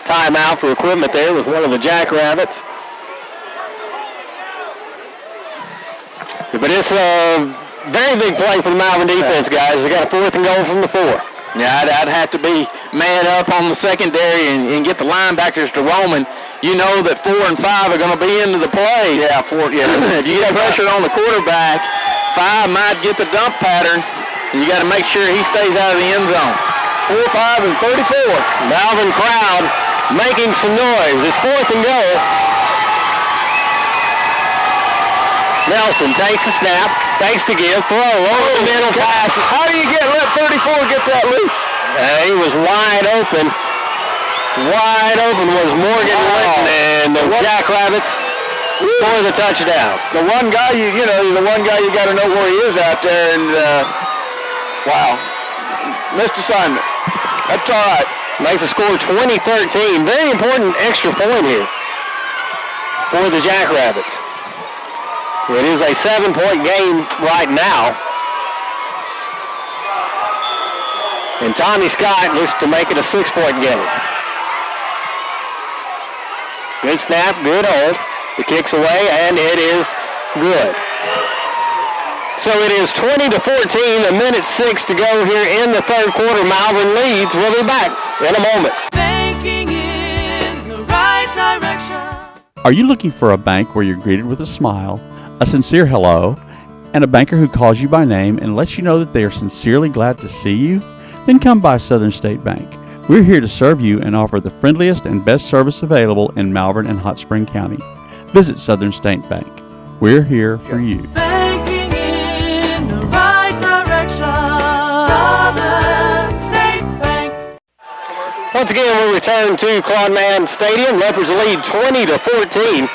timeout for equipment there with one of the Jackrabbits. But it's a very big play for the Malvern defense, guys. They got a 4th and goal from the 4. Yeah, I'd have to be man up on the secondary and get the linebackers to roaming. You know that 4 and 5 are going to be into the play. Yeah, 4. Yeah. If you get pressure on the quarterback, 5 might get the dump pattern. You got to make sure he stays out of the end zone. 4, 5, and 34. Malvern crowd making some noise. It's 4th and goal. Nelson takes a snap, takes the give, throw over the middle pass. How do you let 34 get that loose? He was wide open. Wide open was Morgan Litton, and the Jackrabbits score the touchdown. The one guy you got to know where he is out there, and wow, missed assignment. That's all right. Makes the score 20-13. Very important extra point here for the Jackrabbits. It is a 7-point game right now. And Tommy Scott looks to make it a 6-point game. Good snap, good hold. The kick's away, and it is good. So it is 20-14, a minute 6 to go here in the third quarter. Malvern leads. We'll be back in a moment. Thinking in the right direction. Are you looking for a bank where you're greeted with a smile, a sincere hello, and a banker who calls you by name and lets you know that they are sincerely glad to see you? Then come by Southern State Bank. We're here to serve you and offer the friendliest and best service available in Malvern and Hot Spring County. Visit Southern State Bank. We're here for you. Thinking in the right direction. Southern State Bank. Once again, we return to Claude Stadium. Leopards lead 20-14.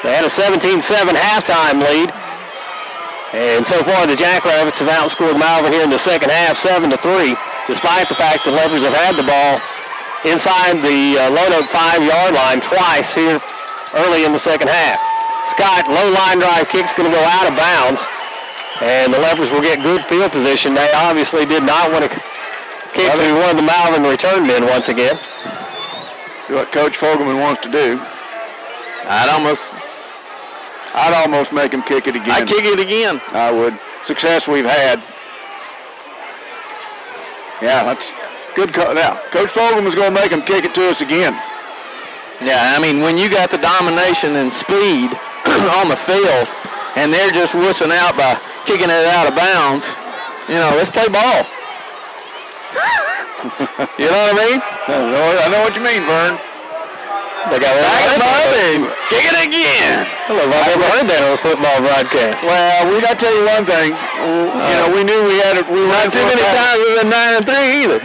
They had a 17-7 halftime lead. And so far, the Jackrabbits have outscored Malvern here in the second half, 7-3, despite the fact the Leopards have had the ball inside the Lonoke 5-yard line twice here early in the second half. Scott, low line drive kick's going to go out of bounds, and the Leopards will get good field position. They obviously did not want to kick to one of the Malvern return men once again. See what Coach Fogelman wants to do. I'd almost make him kick it again. I kick it again. I would. Success we've had. Yeah, that's good. Now, Coach Fogelman's going to make him kick it to us again. Yeah, I mean, when you got the domination and speed on the field, and they're just wussing out by kicking it out of bounds, you know, let's play ball. You know what I mean? I know what you mean, Vern. They got back them up and kick it again. I've never heard that on a football broadcast. Well, we got to tell you one thing. You know, we knew we had it. We not too many times we've been 9-3 either.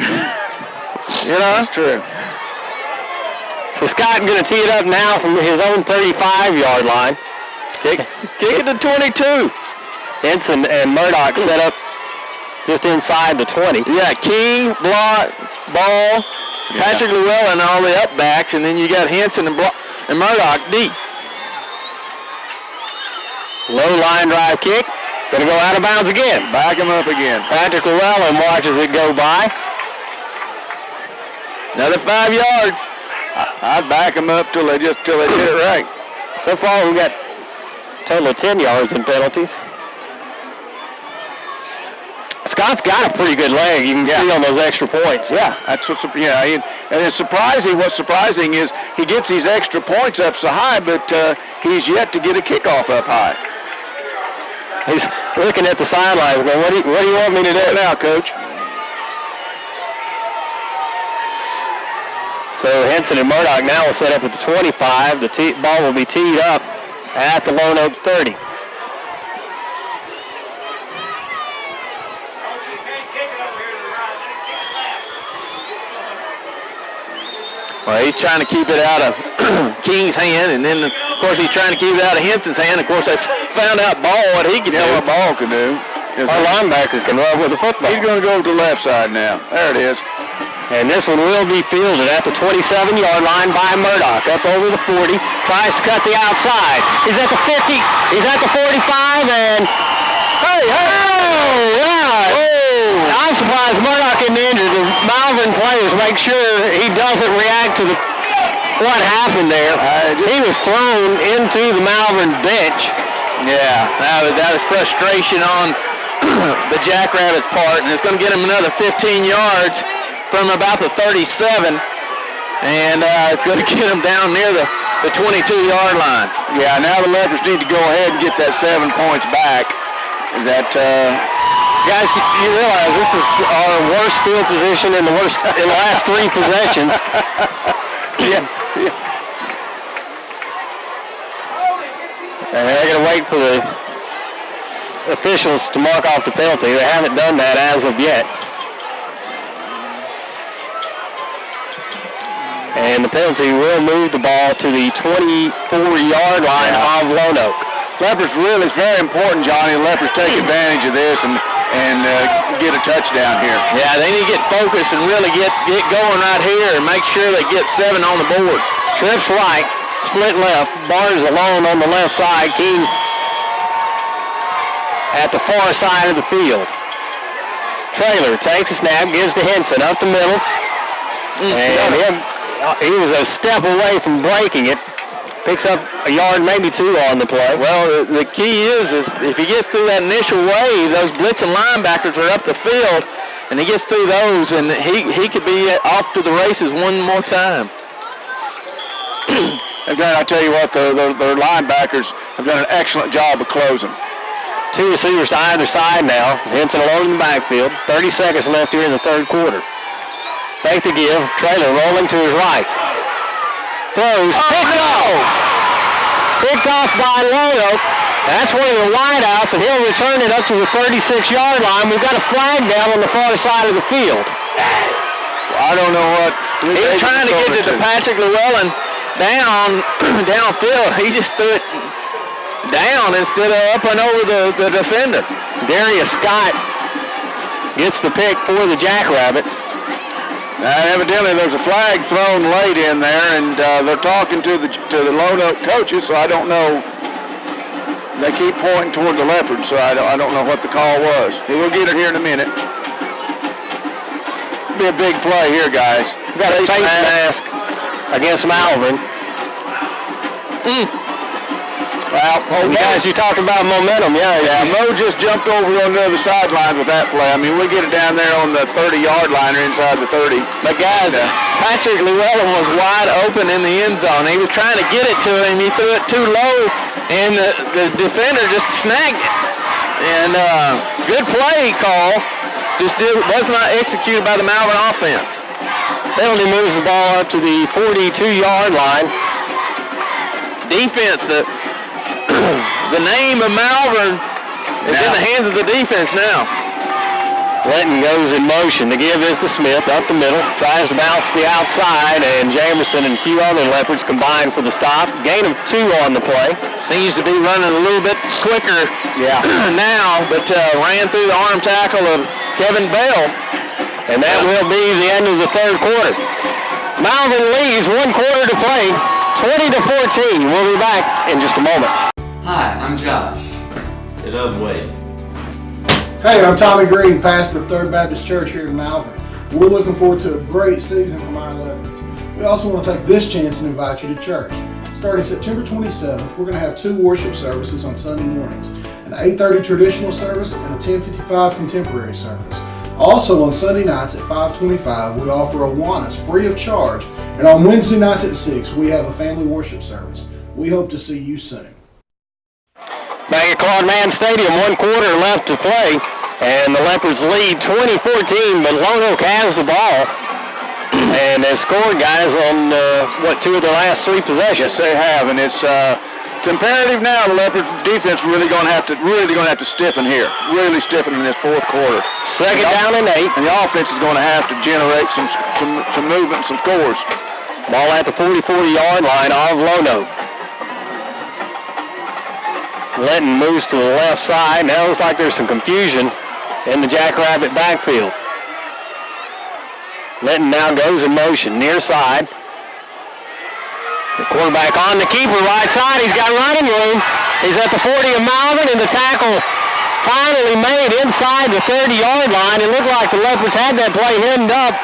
You know, that's true. So Scott going to tee it up now from his own 35-yard line. Kick it to 22. Henson and Murdoch set up just inside the 20. Yeah, King, block, ball. Patrick Llewellyn and all the up backs, and then you got Henson and Murdoch deep. Low line drive kick. Going to go out of bounds again. Back him up again. Patrick Llewellyn watches it go by. Another 5 yards. I'd back him up till they get it right. So far, we've got a total of 10 yards in penalties. Scott's got a pretty good leg. You can see on those extra points. Yeah, that's what's and it's surprising. What's surprising is he gets these extra points up so high, but he's yet to get a kickoff up high. He's looking at the sidelines, going, what do you want me to do now, Coach? So Henson and Murdoch now will set up at the 25. The ball will be teed up at the Lonoke 30. Well, he's trying to keep it out of King's hand, and then, of course, he's trying to keep it out of Henson's hand. Of course, they found out what he can do. What Ball can do. Our linebacker can run with the football. He's going to go to the left side now. There it is. And this one will be fielded at the 27-yard line by Murdoch. Up over the 40. Tries to cut the outside. He's at the 50. He's at the 45, and hey! I'm surprised Murdoch isn't injured. The Malvern players make sure he doesn't react to what happened there. He was thrown into the Malvern bench. Yeah, that was frustration on the Jackrabbits' part, and it's going to get him another 15 yards from about the 37, and it's going to get him down near the 22-yard line. Yeah, now the Leopards need to go ahead and get that 7 points back. Guys, you realize this is our worst field position in the last 3 possessions. Yeah. And they're going to wait for the officials to mark off the penalty. They haven't done that as of yet. And the penalty will move the ball to the 24-yard line of Lonoke. Leopards really, it's very important, Johnny. Leopards take advantage of this and get a touchdown here. Yeah, they need to get focused and really get going right here and make sure they get 7 on the board. Trips right, split left. Barnes alone on the left side. King at the far side of the field. Trailer takes a snap, gives to Henson up the middle. And he was a step away from breaking it. Picks up a yard, maybe two on the play. Well, the key is if he gets through that initial wave, those blitzing linebackers are up the field, and he gets through those, and he could be off to the races one more time. Again, I tell you what, their linebackers have done an excellent job of closing. Two receivers to either side now. Henson alone in the backfield. 30 seconds left here in the third quarter. Fake the give. Trailer rolling to his right. Throws. Picked off. Picked off by Lonoke. That's one of the wideouts, and he'll return it up to the 36-yard line. We've got a flag down on the far side of the field. I don't know what. He was trying to get to Patrick Llewellyn downfield. He just threw it down instead of up and over the defender. Darius Scott gets the pick for the Jackrabbits. Evidently, there's a flag thrown late in there, and they're talking to the Lonoke coaches, so I don't know. They keep pointing toward the Leopards, so I don't know what the call was. We'll get it here in a minute. Be a big play here, guys. Got a face mask against Malvern. Well, guys, you talked about momentum. Yeah, Mo just jumped over on the other sideline with that play. I mean, we get it down there on the 30-yard line or inside the 30. But, guys, Patrick Llewellyn was wide open in the end zone. He was trying to get it to him. He threw it too low, and the defender just snagged it. And good play call. Just was not executed by the Malvern offense. Penalty moves the ball up to the 42-yard line. Defense, the name of Malvern is in the hands of the defense now. Lenton goes in motion. The give is to Smith up the middle. Tries to bounce to the outside, and Jamerson and a few other Leopards combine for the stop. Gain of 2 on the play. Seems to be running a little bit quicker now, but ran through the arm tackle of Kevin Bell. And that will be the end of the third quarter. Malvern leads 1 quarter to play, 20-14. We'll be back in just a moment. Hi, I'm Josh. Get up, wait. Hey, I'm Tommy Green, pastor of Third Baptist Church here in Malvern. We're looking forward to a great season from our Leopards. We also want to take this chance and invite you to church. Starting September 27th, we're going to have 2 worship services on Sunday mornings, an 8:30 traditional service and a 10:55 contemporary service. Also on Sunday nights at 5:25, we offer Awanas free of charge, and on Wednesday nights at 6, we have a family worship service. We hope to see you soon. Back at Claude Mann Stadium, 1 quarter left to play, and the Leopards lead 20-14, but Lonoke has the ball and has scored, guys, on 2 of their last 3 possessions. Yes, they have, and it's imperative now. The Leopard defense really going to have to stiffen here, really stiffen in this fourth quarter. Second down and 8, and the offense is going to have to generate some movement, some scores. Ball at the 44-yard line of Lonoke. Lenton moves to the left side. Now it looks like there's some confusion in the Jackrabbit backfield. Lenton now goes in motion, near side. The quarterback on the keeper, right side. He's got running room. He's at the 40 of Malvern, and the tackle finally made inside the 30-yard line. It looked like the Leopards had that play hemmed up,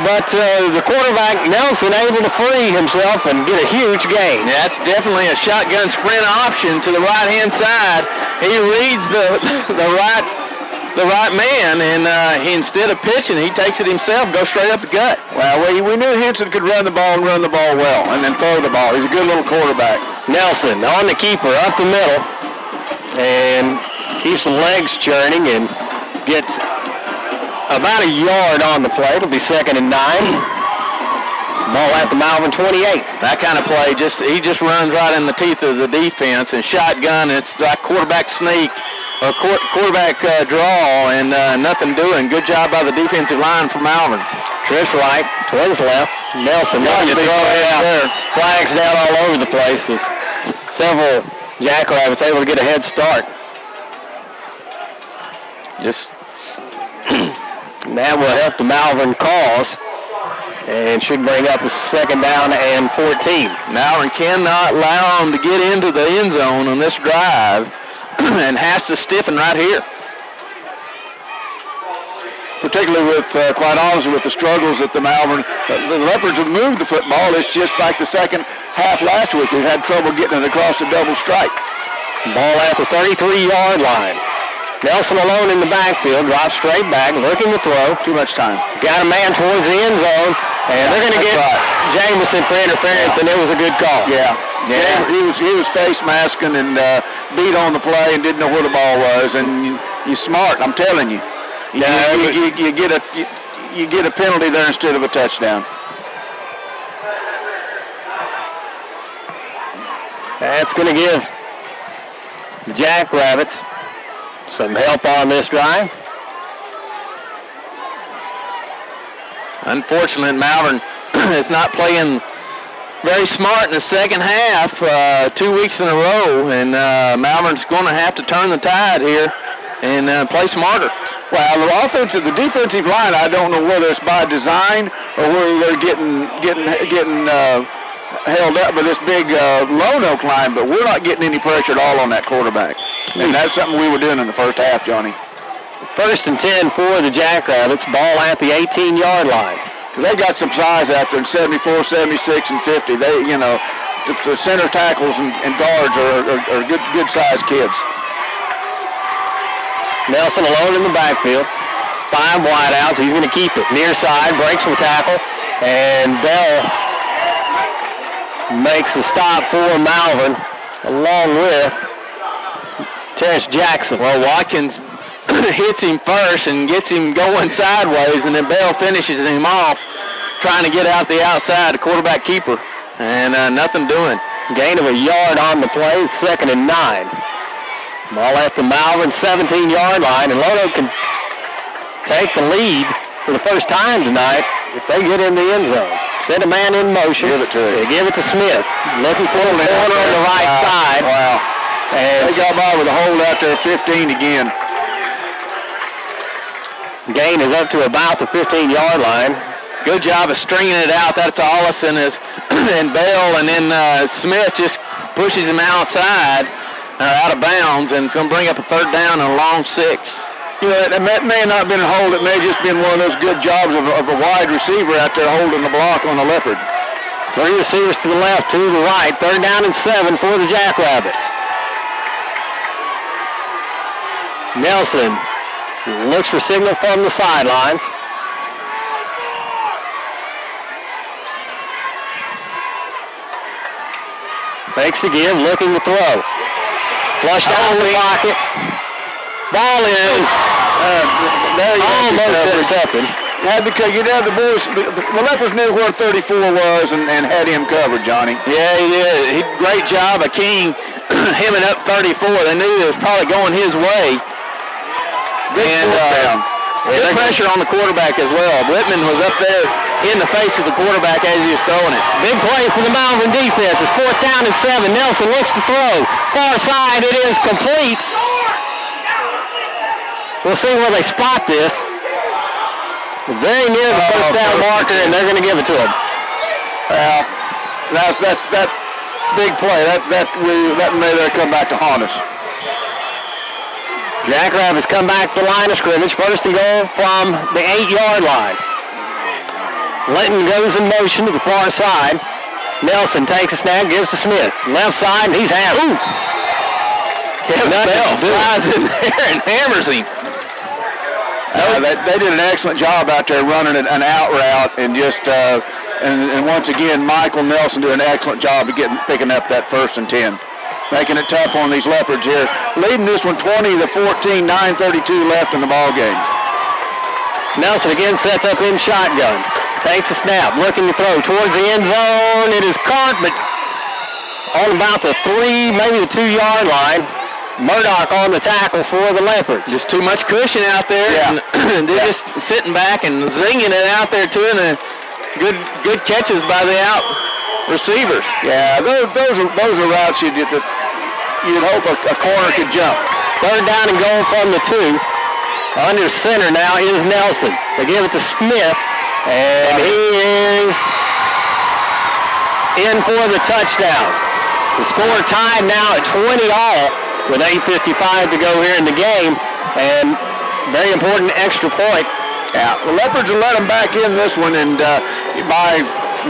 but the quarterback, Nelson, able to free himself and get a huge gain. Yeah, that's definitely a shotgun sprint option to the right-hand side. He reads the right man, and instead of pitching, he takes it himself, goes straight up the gut. Well, we knew Henson could run the ball and run the ball well, and then throw the ball. He's a good little quarterback. Nelson on the keeper, up the middle, and keeps the legs churning and gets about a yard on the play. It'll be 2nd and 9. Ball at the Malvern 28. That kind of play, he just runs right in the teeth of the defense, and shotgun, it's like quarterback sneak or quarterback draw, and nothing doing. Good job by the defensive line for Malvern. Trips right, twins left. Nelson going to throw it out. Flags down all over the place. As several Jackrabbits able to get a head start. That will help the Malvern cause and should bring up a 2nd down and 14. Malvern cannot allow them to get into the end zone on this drive. and has to stiffen right here. Particularly with, quite honestly, with the struggles that the Malvern, the Leopards have moved the football. It's just like the second half last week. We've had trouble getting it across the double stripe. Ball at the 33-yard line. Nelson alone in the backfield, drops straight back, looking to throw. Too much time. Got a man towards the end zone, and they're going to get Jameson for interference, and it was a good call. Yeah. He was face masking and beat on the play and didn't know where the ball was. And you're smart, I'm telling you. You get a penalty there instead of a touchdown. That's going to give the Jackrabbits some help on this drive. Unfortunate, Malvern is not playing very smart in the second half 2 weeks in a row, and Malvern's going to have to turn the tide here and play smarter. Well, the defensive line, I don't know whether it's by design or whether they're getting held up by this big Lonoke line, but we're not getting any pressure at all on that quarterback. And that's something we were doing in the first half, Johnny. 1st and 10 for the Jackrabbits. Ball at the 18-yard line. Because they got some size out there in 74, 76, and 50. They, the center tackles and guards are good-sized kids. Nelson alone in the backfield. 5 wideouts. He's going to keep it. Near side, breaks from tackle, and Bell makes the stop for Malvern, along with Terrence Jackson. Well, Watkins hits him first and gets him going sideways, and then Bell finishes him off, trying to get out the outside, the quarterback keeper, and nothing doing. Gain of a yard on the play, 2nd and 9. Ball at the Malvern 17-yard line, and Lonoke can take the lead for the first time tonight if they get in the end zone. Set a man in motion. Give it to him. They give it to Smith. Looking for the corner on the right side. Wow. And they got by with a hold out there, 15 again. Gain is up to about the 15-yard line. Good job of stringing it out. That's Allison and Bell, and then Smith just pushes him outside. Out of bounds, and it's going to bring up a 3rd down and a long 6. That may not have been a hold. It may have just been one of those good jobs of a wide receiver out there holding the block on the Leopard. 3 receivers to the left, 2 to the right. 3rd down and 7 for the Jackrabbits. Nelson looks for signal from the sidelines. Fakes the give, looking to throw. Flush down the pocket. Ball is almost intercepted. The boys, the Leopards knew where 34 was and had him covered, Johnny. Yeah, he did. Great job of King hemming up 34. They knew it was probably going his way. Good pressure on the quarterback as well. Whitman was up there in the face of the quarterback as he was throwing it. Big play for the Malvern defense. It's 4th down and 7. Nelson looks to throw. Far side, it is complete. We'll see where they spot this. Very near the 1st down marker, and they're going to give it to him. Well, that's that big play. That may come back to haunt us. Jackrabbits come back to the line of scrimmage. 1st and goal from the 8-yard line. Linton goes in motion to the far side. Nelson takes a snap, gives to Smith. Left side, and he's hammered. Kevin Bell flies in there and hammers him. They did an excellent job out there running an out route, and just and once again, Michael Nelson did an excellent job of picking up that 1st and 10. Making it tough on these Leopards here. Leading this one 20-14, 9:32 left in the ball game. Nelson again sets up in shotgun. Takes a snap, looking to throw towards the end zone. It is caught, but on about the 3, maybe the 2-yard line. Murdoch on the tackle for the Leopards. Just too much cushion out there, and they're just sitting back and zinging it out there too, and good catches by the out receivers. Yeah, those are routes you'd hope a corner could jump. 3rd down and goal from the 2. Under center now is Nelson. They give it to Smith, and he is in for the touchdown. The score tied now at 20 all. with 8:55 to go here in the game, and very important extra point. Yeah, the Leopards will let them back in this one, and by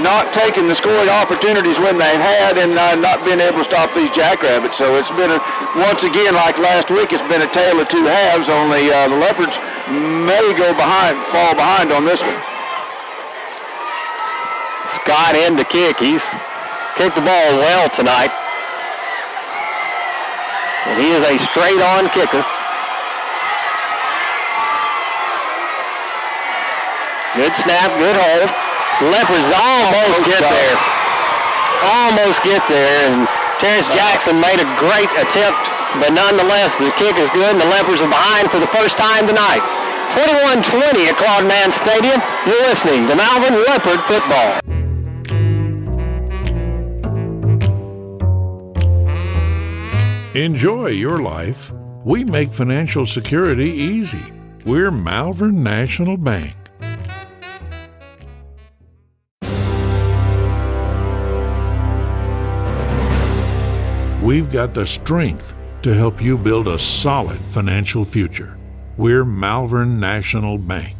not taking the scoring opportunities when they had and not being able to stop these Jackrabbits. So it's been, once again, like last week, it's been a tale of two halves, only the Leopards may fall behind on this one. Scott in to kick. He's kicked the ball well tonight. And he is a straight-on kicker. Good snap, good hold. Leopards almost get there. Almost get there, and Terrence Jackson made a great attempt, but nonetheless, the kick is good, and the Leopards are behind for the first time tonight. 21-20 at Claude Mann Stadium. You're listening to Malvern Leopard Football. Enjoy your life. We make financial security easy. We're Malvern National Bank. We've got the strength to help you build a solid financial future. We're Malvern National Bank.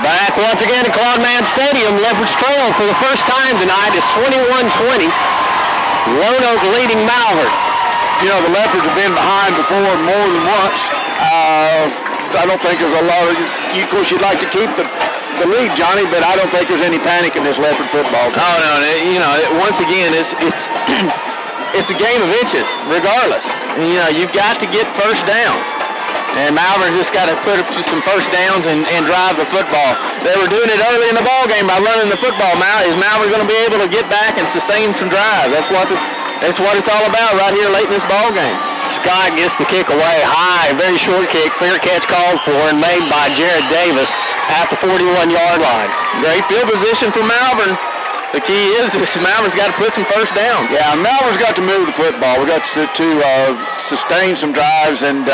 Back once again at Claude Mann Stadium. Leopards trail for the first time tonight. It's 21-20. Lonoke leading Malvern. You know, the Leopards have been behind before more than once. I don't think there's a lot of, of course, you'd like to keep the lead, Johnny, but I don't think there's any panic in this Leopard football team. Oh, no, once again, it's a game of inches, regardless. You've got to get first downs. And Malvern's just got to put up some first downs and drive the football. They were doing it early in the ball game by running the football. Is Malvern going to be able to get back and sustain some drive? That's what it's all about right here late in this ball game. Scott gets the kick away high, very short kick, fair catch called for and made by Jared Davis at the 41-yard line. Great field position for Malvern. The key is Malvern's got to put some first downs. Yeah, Malvern's got to move the football. We've got to sustain some drives and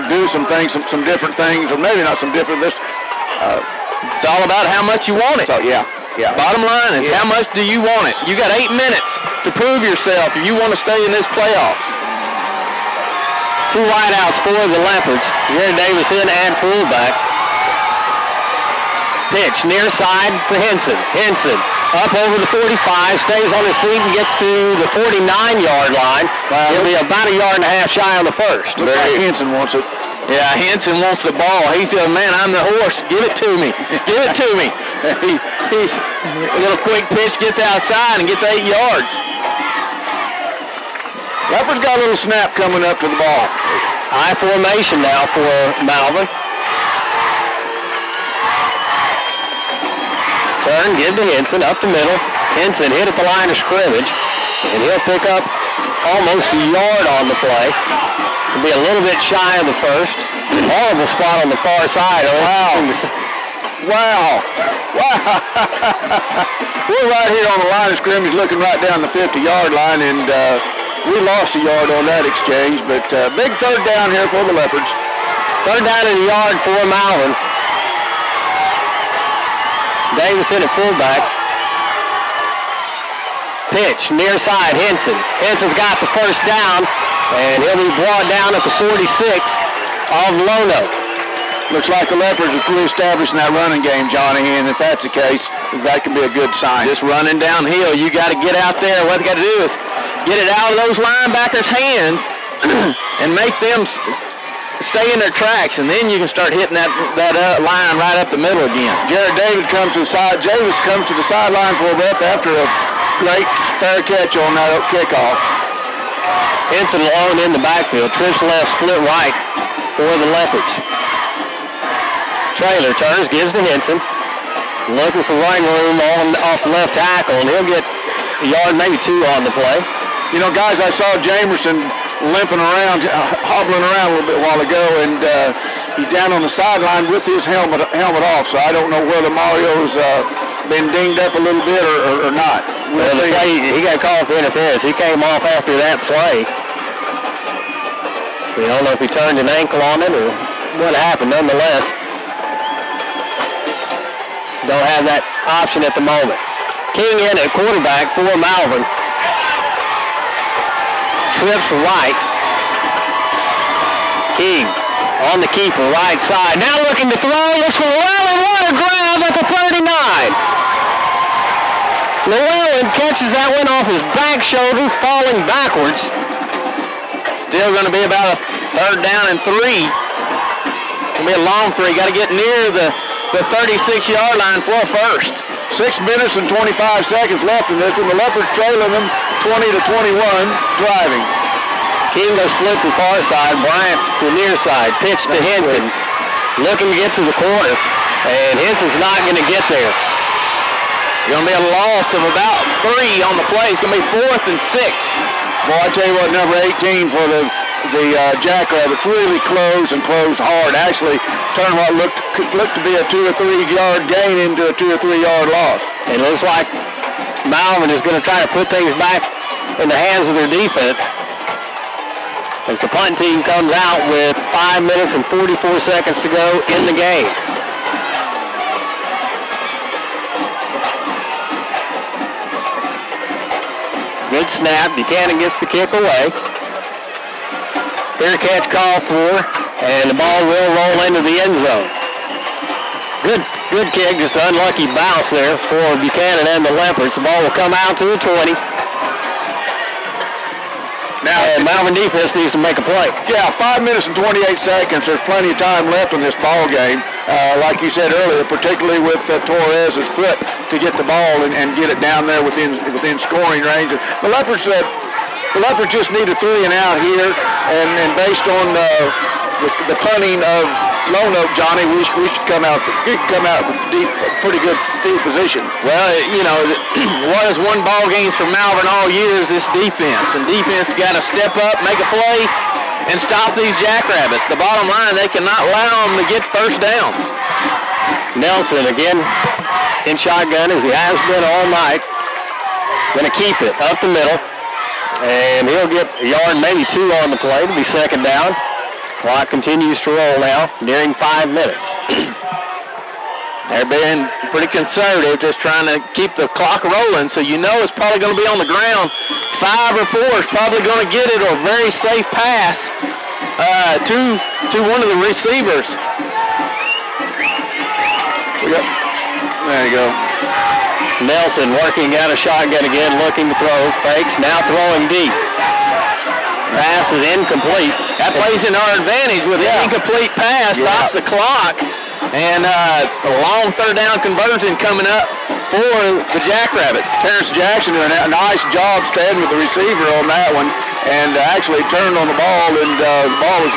do some things, some different things, or maybe not some different. It's all about how much you want it. So, yeah. Bottom line is how much do you want it? You got 8 minutes to prove yourself if you want to stay in this playoffs. Two wideouts for the Leopards. Jared Davis in and fullback. Pitch near side for Henson. Henson up over the 45, stays on his feet and gets to the 49-yard line. He'll be about a yard and a half shy on the first. Looks like Henson wants it. Yeah, Henson wants the ball. He said, man, I'm the horse. Give it to me. Give it to me. He's a little quick pitch, gets outside and gets 8 yards. Leopard's got a little snap coming up to the ball. High formation now for Malvern. Turn, give to Henson, up the middle. Henson hit at the line of scrimmage, and he'll pick up almost a yard on the play. He'll be a little bit shy of the first. Horrible spot on the far side. Wow. We're right here on the line of scrimmage looking right down the 50-yard line, and we lost a yard on that exchange, but big third down here for the Leopards. Third down and a yard for Malvern. Davis in at fullback. Pitch near side, Henson. Henson's got the first down, and he'll be brought down at the 46 of Lonoke. Looks like the Leopards are fully established in that running game, Johnny, and if that's the case, that can be a good sign. Just running downhill, you got to get out there. What you got to do is get it out of those linebackers' hands and make them stay in their tracks, and then you can start hitting that line right up the middle again. Jared Davis comes to the sideline for a breath after a great fair catch on that kickoff. Henson alone in the backfield. Trips left, split right for the Leopards. Trailer turns, gives to Henson. Looking for running room off left tackle, and he'll get a yard, maybe 2 on the play. You know, guys, I saw Jamerson limping around, hobbling around a little bit while ago, and he's down on the sideline with his helmet off, so I don't know whether Mario's been dinged up a little bit or not. Well, the play, he got called for interference. He came off after that play. We don't know if he turned an ankle on it or what happened. Nonetheless, don't have that option at the moment. King in at quarterback for Malvern. trips right. King on the keeper, right side. Now looking to throw, looks for Llewellyn. What a grab at the 39. Llewellyn catches that one off his back shoulder, falling backwards. Still going to be about a third down and 3. Going to be a long 3. Got to get near the 36-yard line for a first. 6 minutes and 25 seconds left in this one. The Leopards trailing them 20-21, driving. King goes split to the far side. Bryant to the near side. Pitch to Henson. Looking to get to the corner. And Henson's not going to get there. Going to be a loss of about 3 on the play. It's going to be 4th and 6. Boy, I tell you what, number 18 for the Jackrabbits really closed and closed hard. Actually turned what looked to be a 2 or 3 yard gain into a 2 or 3 yard loss. It looks like Malvern is going to try to put things back in the hands of their defense as the punt team comes out with 5 minutes and 44 seconds to go in the game. Good snap. Buchanan gets the kick away. Fair catch call for, and the ball will roll into the end zone. Good kick, just an unlucky bounce there for Buchanan and the Leopards. The ball will come out to the 20. Now, Malvern defense needs to make a play. Yeah, 5 minutes and 28 seconds. There's plenty of time left in this ball game. Like you said earlier, particularly with Torres's foot to get the ball and get it down there within scoring range. The Leopards just need a 3 and out here, and based on the punting of Lonoke, Johnny, we should come out with pretty good field position. Well, you know, what has won ball games for Malvern all year is this defense, and defense got to step up, make a play, and stop these Jackrabbits. The bottom line, they cannot allow them to get first downs. Nelson again in shotgun as he has been all night. Going to keep it up the middle, and he'll get a yard, maybe 2 on the play to be second down. Clock continues to roll now, nearing 5 minutes. They're being pretty conservative, just trying to keep the clock rolling, so you know it's probably going to be on the ground. 5 or 4 is probably going to get it, or a very safe pass to one of the receivers. There you go. Nelson working out a shotgun again, looking to throw. Fakes, now throwing deep. Pass is incomplete. That plays in our advantage with an incomplete pass, stops the clock, and a long third down conversion coming up for the Jackrabbits. Terrence Jackson doing a nice job standing with the receiver on that one, and actually turned on the ball, and the ball was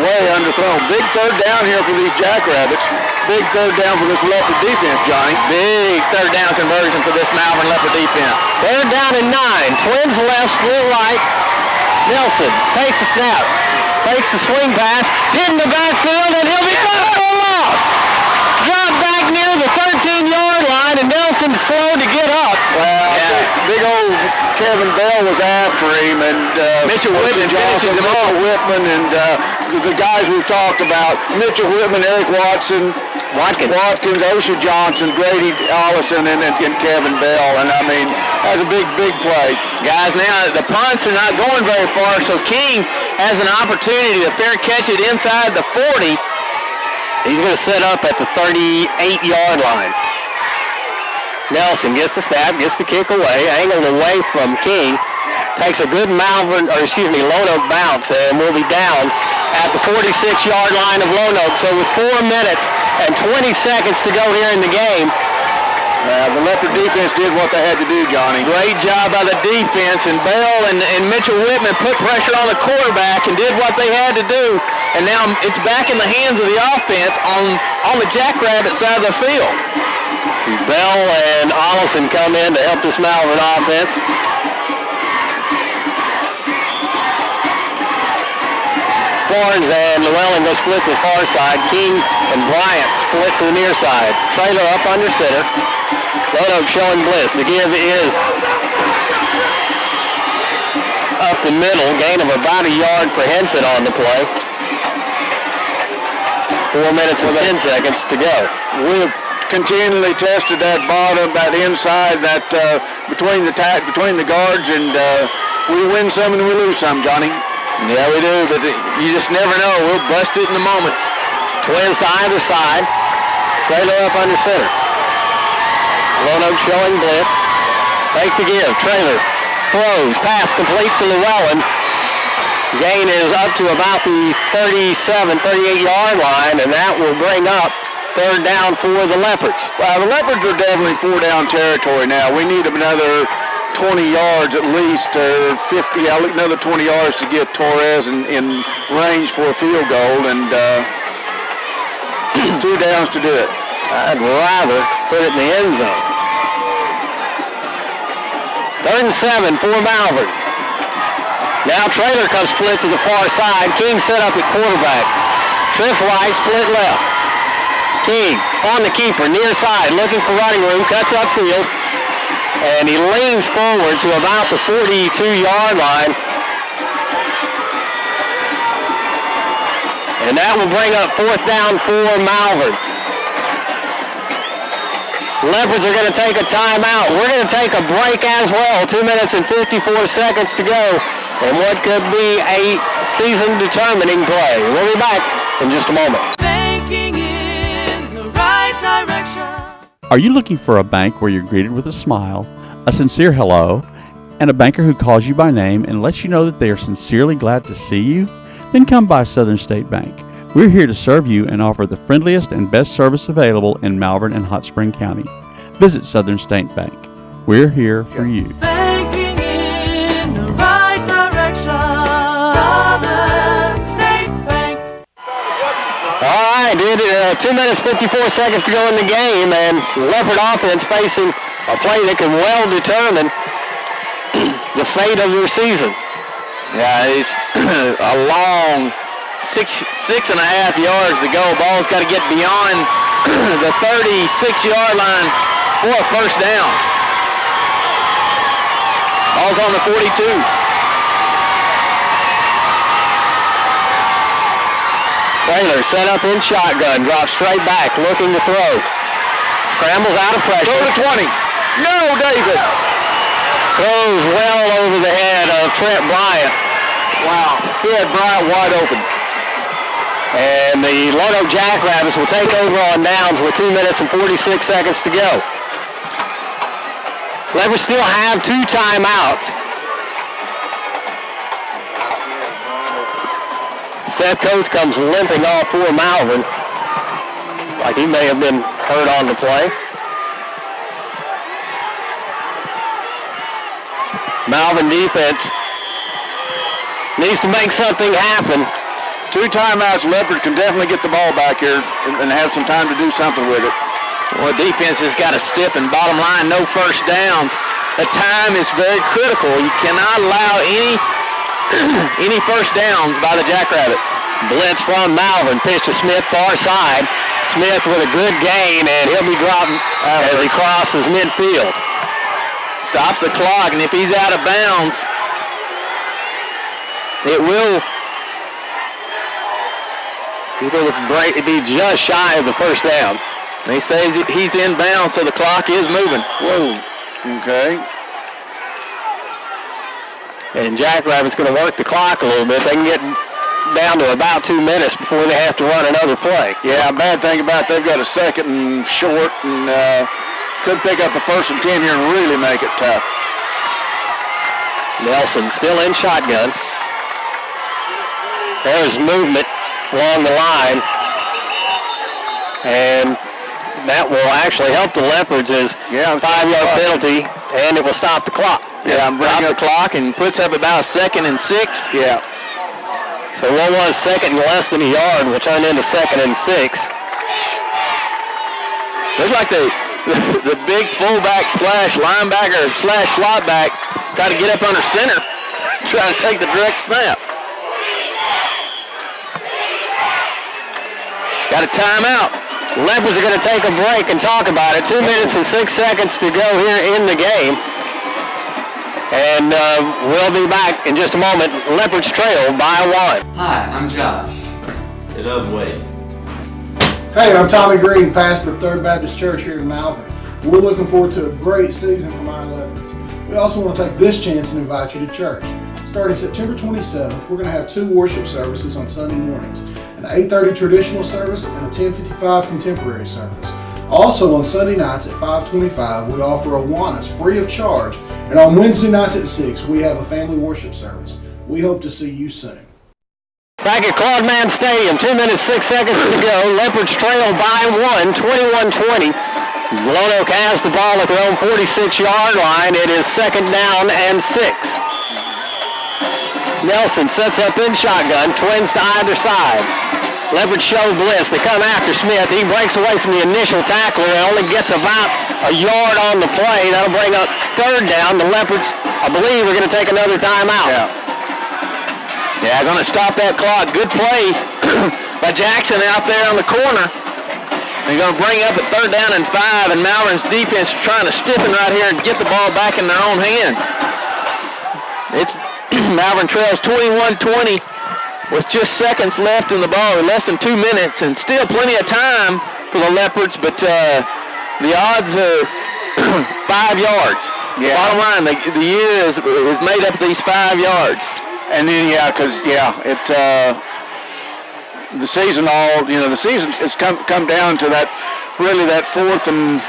way underthrown. Big third down here for these Jackrabbits. Big third down for this Leopard defense, Johnny. Big third down conversion for this Malvern Leopard defense. Third down and 9. Twins left, split right. Nelson takes a snap, fakes the swing pass, hit in the backfield, and he'll be back for a loss. Drop back near the 13-yard line, and Nelson's slow to get up. Well, big old Kevin Bell was after him, and Mitchell Whitman finishes him off. Whitman, and the guys we've talked about, Mitchell Whitman, Eric Watkins, Osha Johnson, Grady Allison, and Kevin Bell. And I mean, that's a big play. Guys, now the punts are not going very far, so King has an opportunity to fair catch it inside the 40. He's going to set up at the 38-yard line. Nelson gets the snap, gets the kick away, angled away from King. Takes a good Lonoke bounce, and will be down at the 46-yard line of Lonoke. So with 4 minutes and 20 seconds to go here in the game, the Leopard defense did what they had to do, Johnny. Great job by the defense, and Bell and Mitchell Whitman put pressure on the quarterback and did what they had to do. And now it's back in the hands of the offense on the Jackrabbit side of the field. Bell and Allison come in to help this Malvern offense. Barnes and Llewellyn go split to the far side. King and Bryant split to the near side. Trailer up under center. Lonoke showing blitz. The give is up the middle. Gain of about a yard for Henson on the play. 4 minutes and 10 seconds to go. We've continually tested that bottom, that inside, that between the guards, and we win some and we lose some, Johnny. Yeah, we do, but you just never know. We'll bust it in a moment. Twins to either side. Trailer up under center. Lonoke showing blitz. Fake to give. Trailer throws. Pass complete to Llewellyn. Gain is up to about the 37, 38-yard line, and that will bring up third down for the Leopards. Well, the Leopards are definitely four-down territory now. We need another 20 yards at least, or 50, another 20 yards to get Torres in range for a field goal, and 2 downs to do it. I'd rather put it in the end zone. 3rd and 7 for Malvern. Now Trailer comes split to the far side. King set up at quarterback. Triff right, split left. King on the keeper, near side, looking for running room, cuts upfield, and he leans forward to about the 42-yard line. And that will bring up 4th down for Malvern. Leopards are going to take a timeout. We're going to take a break as well. 2 minutes and 54 seconds to go. And what could be a season-determining play. We'll be back in just a moment. Thinking in the right direction. Are you looking for a bank where you're greeted with a smile, a sincere hello, and a banker who calls you by name and lets you know that they are sincerely glad to see you? Then come by Southern State Bank. We're here to serve you and offer the friendliest and best service available in Malvern and Hot Spring County. Visit Southern State Bank. We're here for you. Thinking in the right direction. Southern State Bank. All right, dude, 2 minutes, 54 seconds to go in the game, and Leopard offense facing a play that can well determine the fate of their season. Yeah, it's a long 6.5 yards to go. Ball's got to get beyond the 36-yard line for a first down. Ball's on the 42. Trailer set up in shotgun, drops straight back, looking to throw. Scrambles out of pressure. Throw to 20. No, David. Throws well over the head of Trent Bryant. Wow, he had Bryant wide open. And the Lonoke Jackrabbits will take over on downs with 2 minutes and 46 seconds to go. Leopards still have 2 timeouts. Seth Coates comes limping off for Malvern, like he may have been hurt on the play. Malvern defense needs to make something happen. 2 timeouts, Leopard can definitely get the ball back here and have some time to do something with it. Well, defense has got to stiffen. Bottom line, no first downs. The time is very critical. You cannot allow any first downs by the Jackrabbits. Blitz from Malvern, pitch to Smith, far side. Smith with a good gain, and he'll be dropped as he crosses midfield. Stops the clock, and if he's out of bounds, it will. He's going to be just shy of the first down. He says he's in bounds, so the clock is moving. Whoa. Okay. And Jackrabbit's going to work the clock a little bit. They can get down to about 2 minutes before they have to run another play. Yeah, bad thing about it, they've got a 2nd and short, and could pick up a 1st and 10 here and really make it tough. Nelson still in shotgun. There's movement along the line, and that will actually help the Leopards as 5-yard penalty, and it will stop the clock. Yeah, stop the clock and puts up about 2nd and 6. Yeah. So what was 2nd and less than a yard will turn into 2nd and 6. Looks like the big fullback slash linebacker slash slot back got to get up under center, trying to take the direct snap. Got a timeout. Leopards are going to take a break and talk about it. 2 minutes and 6 seconds to go here in the game. And we'll be back in just a moment. Leopards trail by 1. Hi, I'm Josh. Get up, wait. Hey, I'm Tommy Green, pastor of Third Baptist Church here in Malvern. We're looking forward to a great season from our Leopards. We also want to take this chance and invite you to church. Starting September 27th, we're going to have 2 worship services on Sunday mornings, an 8:30 traditional service and a 10:55 contemporary service. Also on Sunday nights at 5:25, we offer Awanas free of charge, and on Wednesday nights at 6, we have a family worship service. We hope to see you soon. Back at Claude-Mann Stadium, 2 minutes, 6 seconds to go. Leopards trail by 1, 21-20. Lonoke has the ball at their own 46-yard line. It is 2nd down and 6. Nelson sets up in shotgun, twins to either side. Leopards show blitz. They come after Smith. He breaks away from the initial tackler and only gets about a yard on the play. That'll bring up 3rd down. The Leopards, I believe, are going to take another timeout. Yeah, going to stop that clock. Good play by Jackson out there on the corner. They're going to bring up at 3rd down and 5, and Malvern's defense is trying to stiffen right here and get the ball back in their own hands. It's Malvern trails 21-20 with just seconds left in the ball, less than 2 minutes, and still plenty of time for the Leopards, but the odds are 5 yards. Yeah. Bottom line, the year is made up of these 5 yards. And then, the season has come down to that 4th and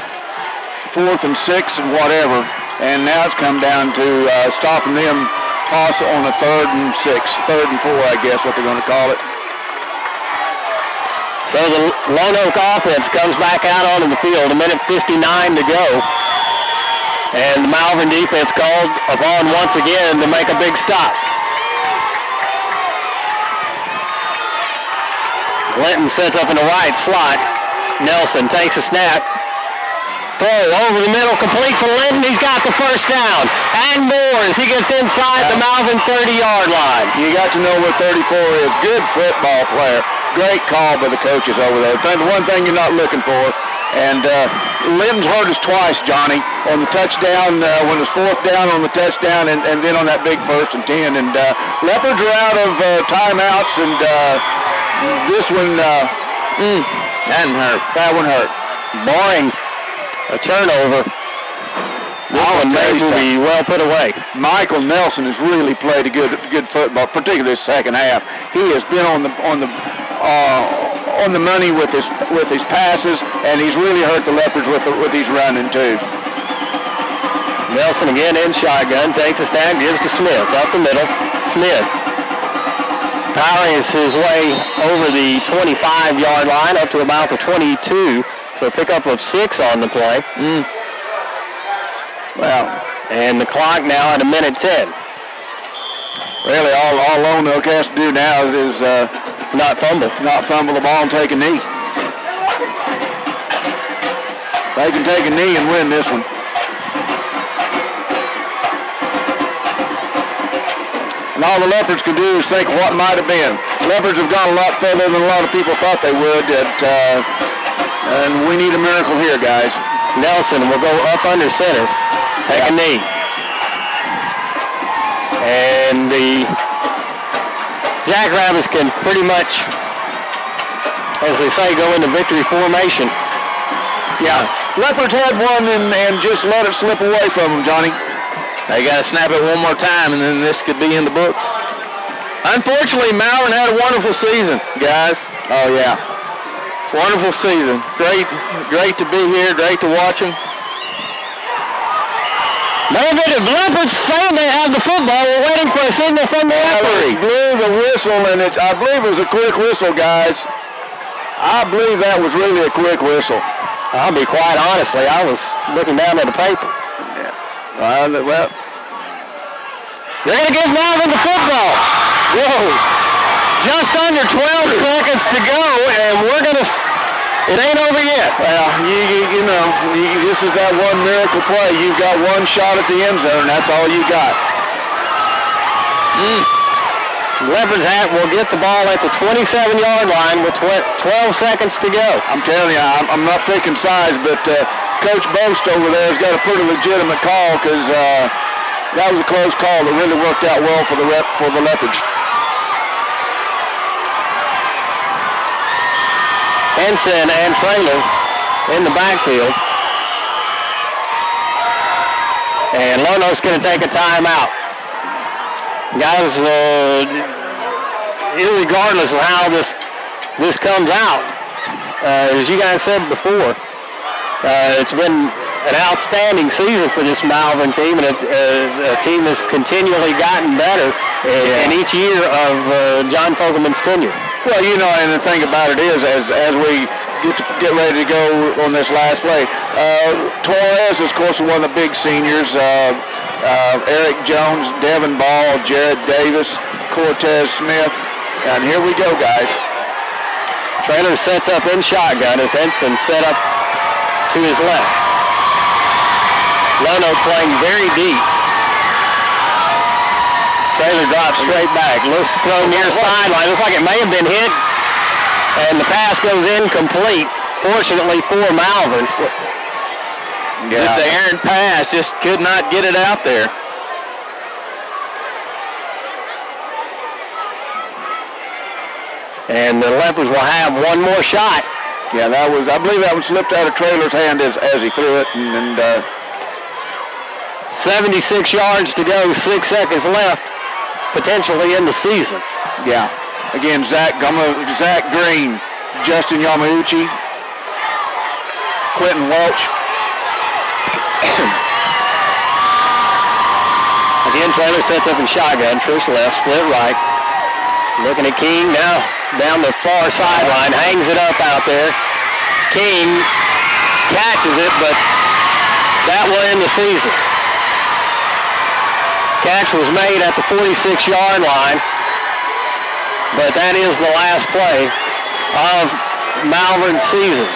6 and whatever, and now it's come down to stopping them also on a 3rd and 6, 3rd and 4, I guess what they're going to call it. So the Lonoke offense comes back out onto the field, 1:59 to go. And the Malvern defense called upon once again to make a big stop. Linton sets up in the right slot. Nelson takes a snap. Throw over the middle, complete to Linton. He's got the 1st down. And more as he gets inside the Malvern 30-yard line. You got to know what 34 is. Good football player. Great call by the coaches over there. The one thing you're not looking for. And Linton's hurt us twice, Johnny, on the touchdown, when it was 4th down on the touchdown, and then on that big 1st and 10. And Leopards are out of timeouts, and this one, that one hurt. Barring a turnover, that one may be well put away. Michael Nelson has really played a good football, particularly this second half. He has been on the money with his passes, and he's really hurt the Leopards with his running too. Nelson again in shotgun, takes a snap, gives to Smith up the middle. Smith powers his way over the 25-yard line up to about the 22. So a pickup of 6 on the play. Well, and the clock now at 1:10. Really, all Lonoke has to do now is not fumble the ball and take a knee. They can take a knee and win this one. And all the Leopards can do is think of what might have been. Leopards have gone a lot further than a lot of people thought they would. And we need a miracle here, guys. Nelson will go up under center, take a knee. And the Jackrabbits can pretty much, as they say, go into victory formation. Yeah, Leopards had one and just let it slip away from them, Johnny. They got to snap it one more time, and then this could be in the books. Unfortunately, Malvern had a wonderful season, guys. Oh, yeah. Wonderful season. Great to be here. Great to watch them. The Leopards say they have the football. We're waiting for a signal from the referee. Blew the whistle, and I believe it was a quick whistle, guys. I believe that was really a quick whistle. I'll be quite honestly, I was looking down at the paper. Yeah. Well, they're going to give Malvern the football. Whoa. Just under 12 seconds to go, and it ain't over yet. Well, this is that one miracle play. You've got one shot at the end zone. That's all you got. Leopards will get the ball at the 27-yard line with 12 seconds to go. I'm telling you, I'm not picking sides, but Coach Boast over there has got a pretty legitimate call, because that was a close call that really worked out well for the Leopards. Henson and Trailer in the backfield. And Lonoke's going to take a timeout. Guys, irregardless of how this comes out, as you guys said before, it's been an outstanding season for this Malvern team, and a team that's continually gotten better in each year of John Fogelman's tenure. Well, and the thing about it is, as we get ready to go on this last play, Torres is, of course, one of the big seniors. Eric Jones, Devin Ball, Jared Davis, Cortez Smith, and here we go, guys. Trailer sets up in shotgun as Henson set up to his left. Lonoke playing very deep. Trailer drops straight back. Looks to throw near sideline. Looks like it may have been hit. And the pass goes incomplete, fortunately for Malvern. It's an errant pass. Just could not get it out there. And the Leopards will have one more shot. Yeah, I believe that one slipped out of Trailer's hand as he threw it. And 76 yards to go, 6 seconds left, potentially in the season. Yeah. Again, Zach Green, Justin Yamauchi, Quentin Welch. Again, Trailer sets up in shotgun. Trish left, split right. Looking at King now down the far sideline, hangs it up out there. King catches it, but that will end the season. Catch was made at the 46-yard line, but that is the last play of Malvern's season.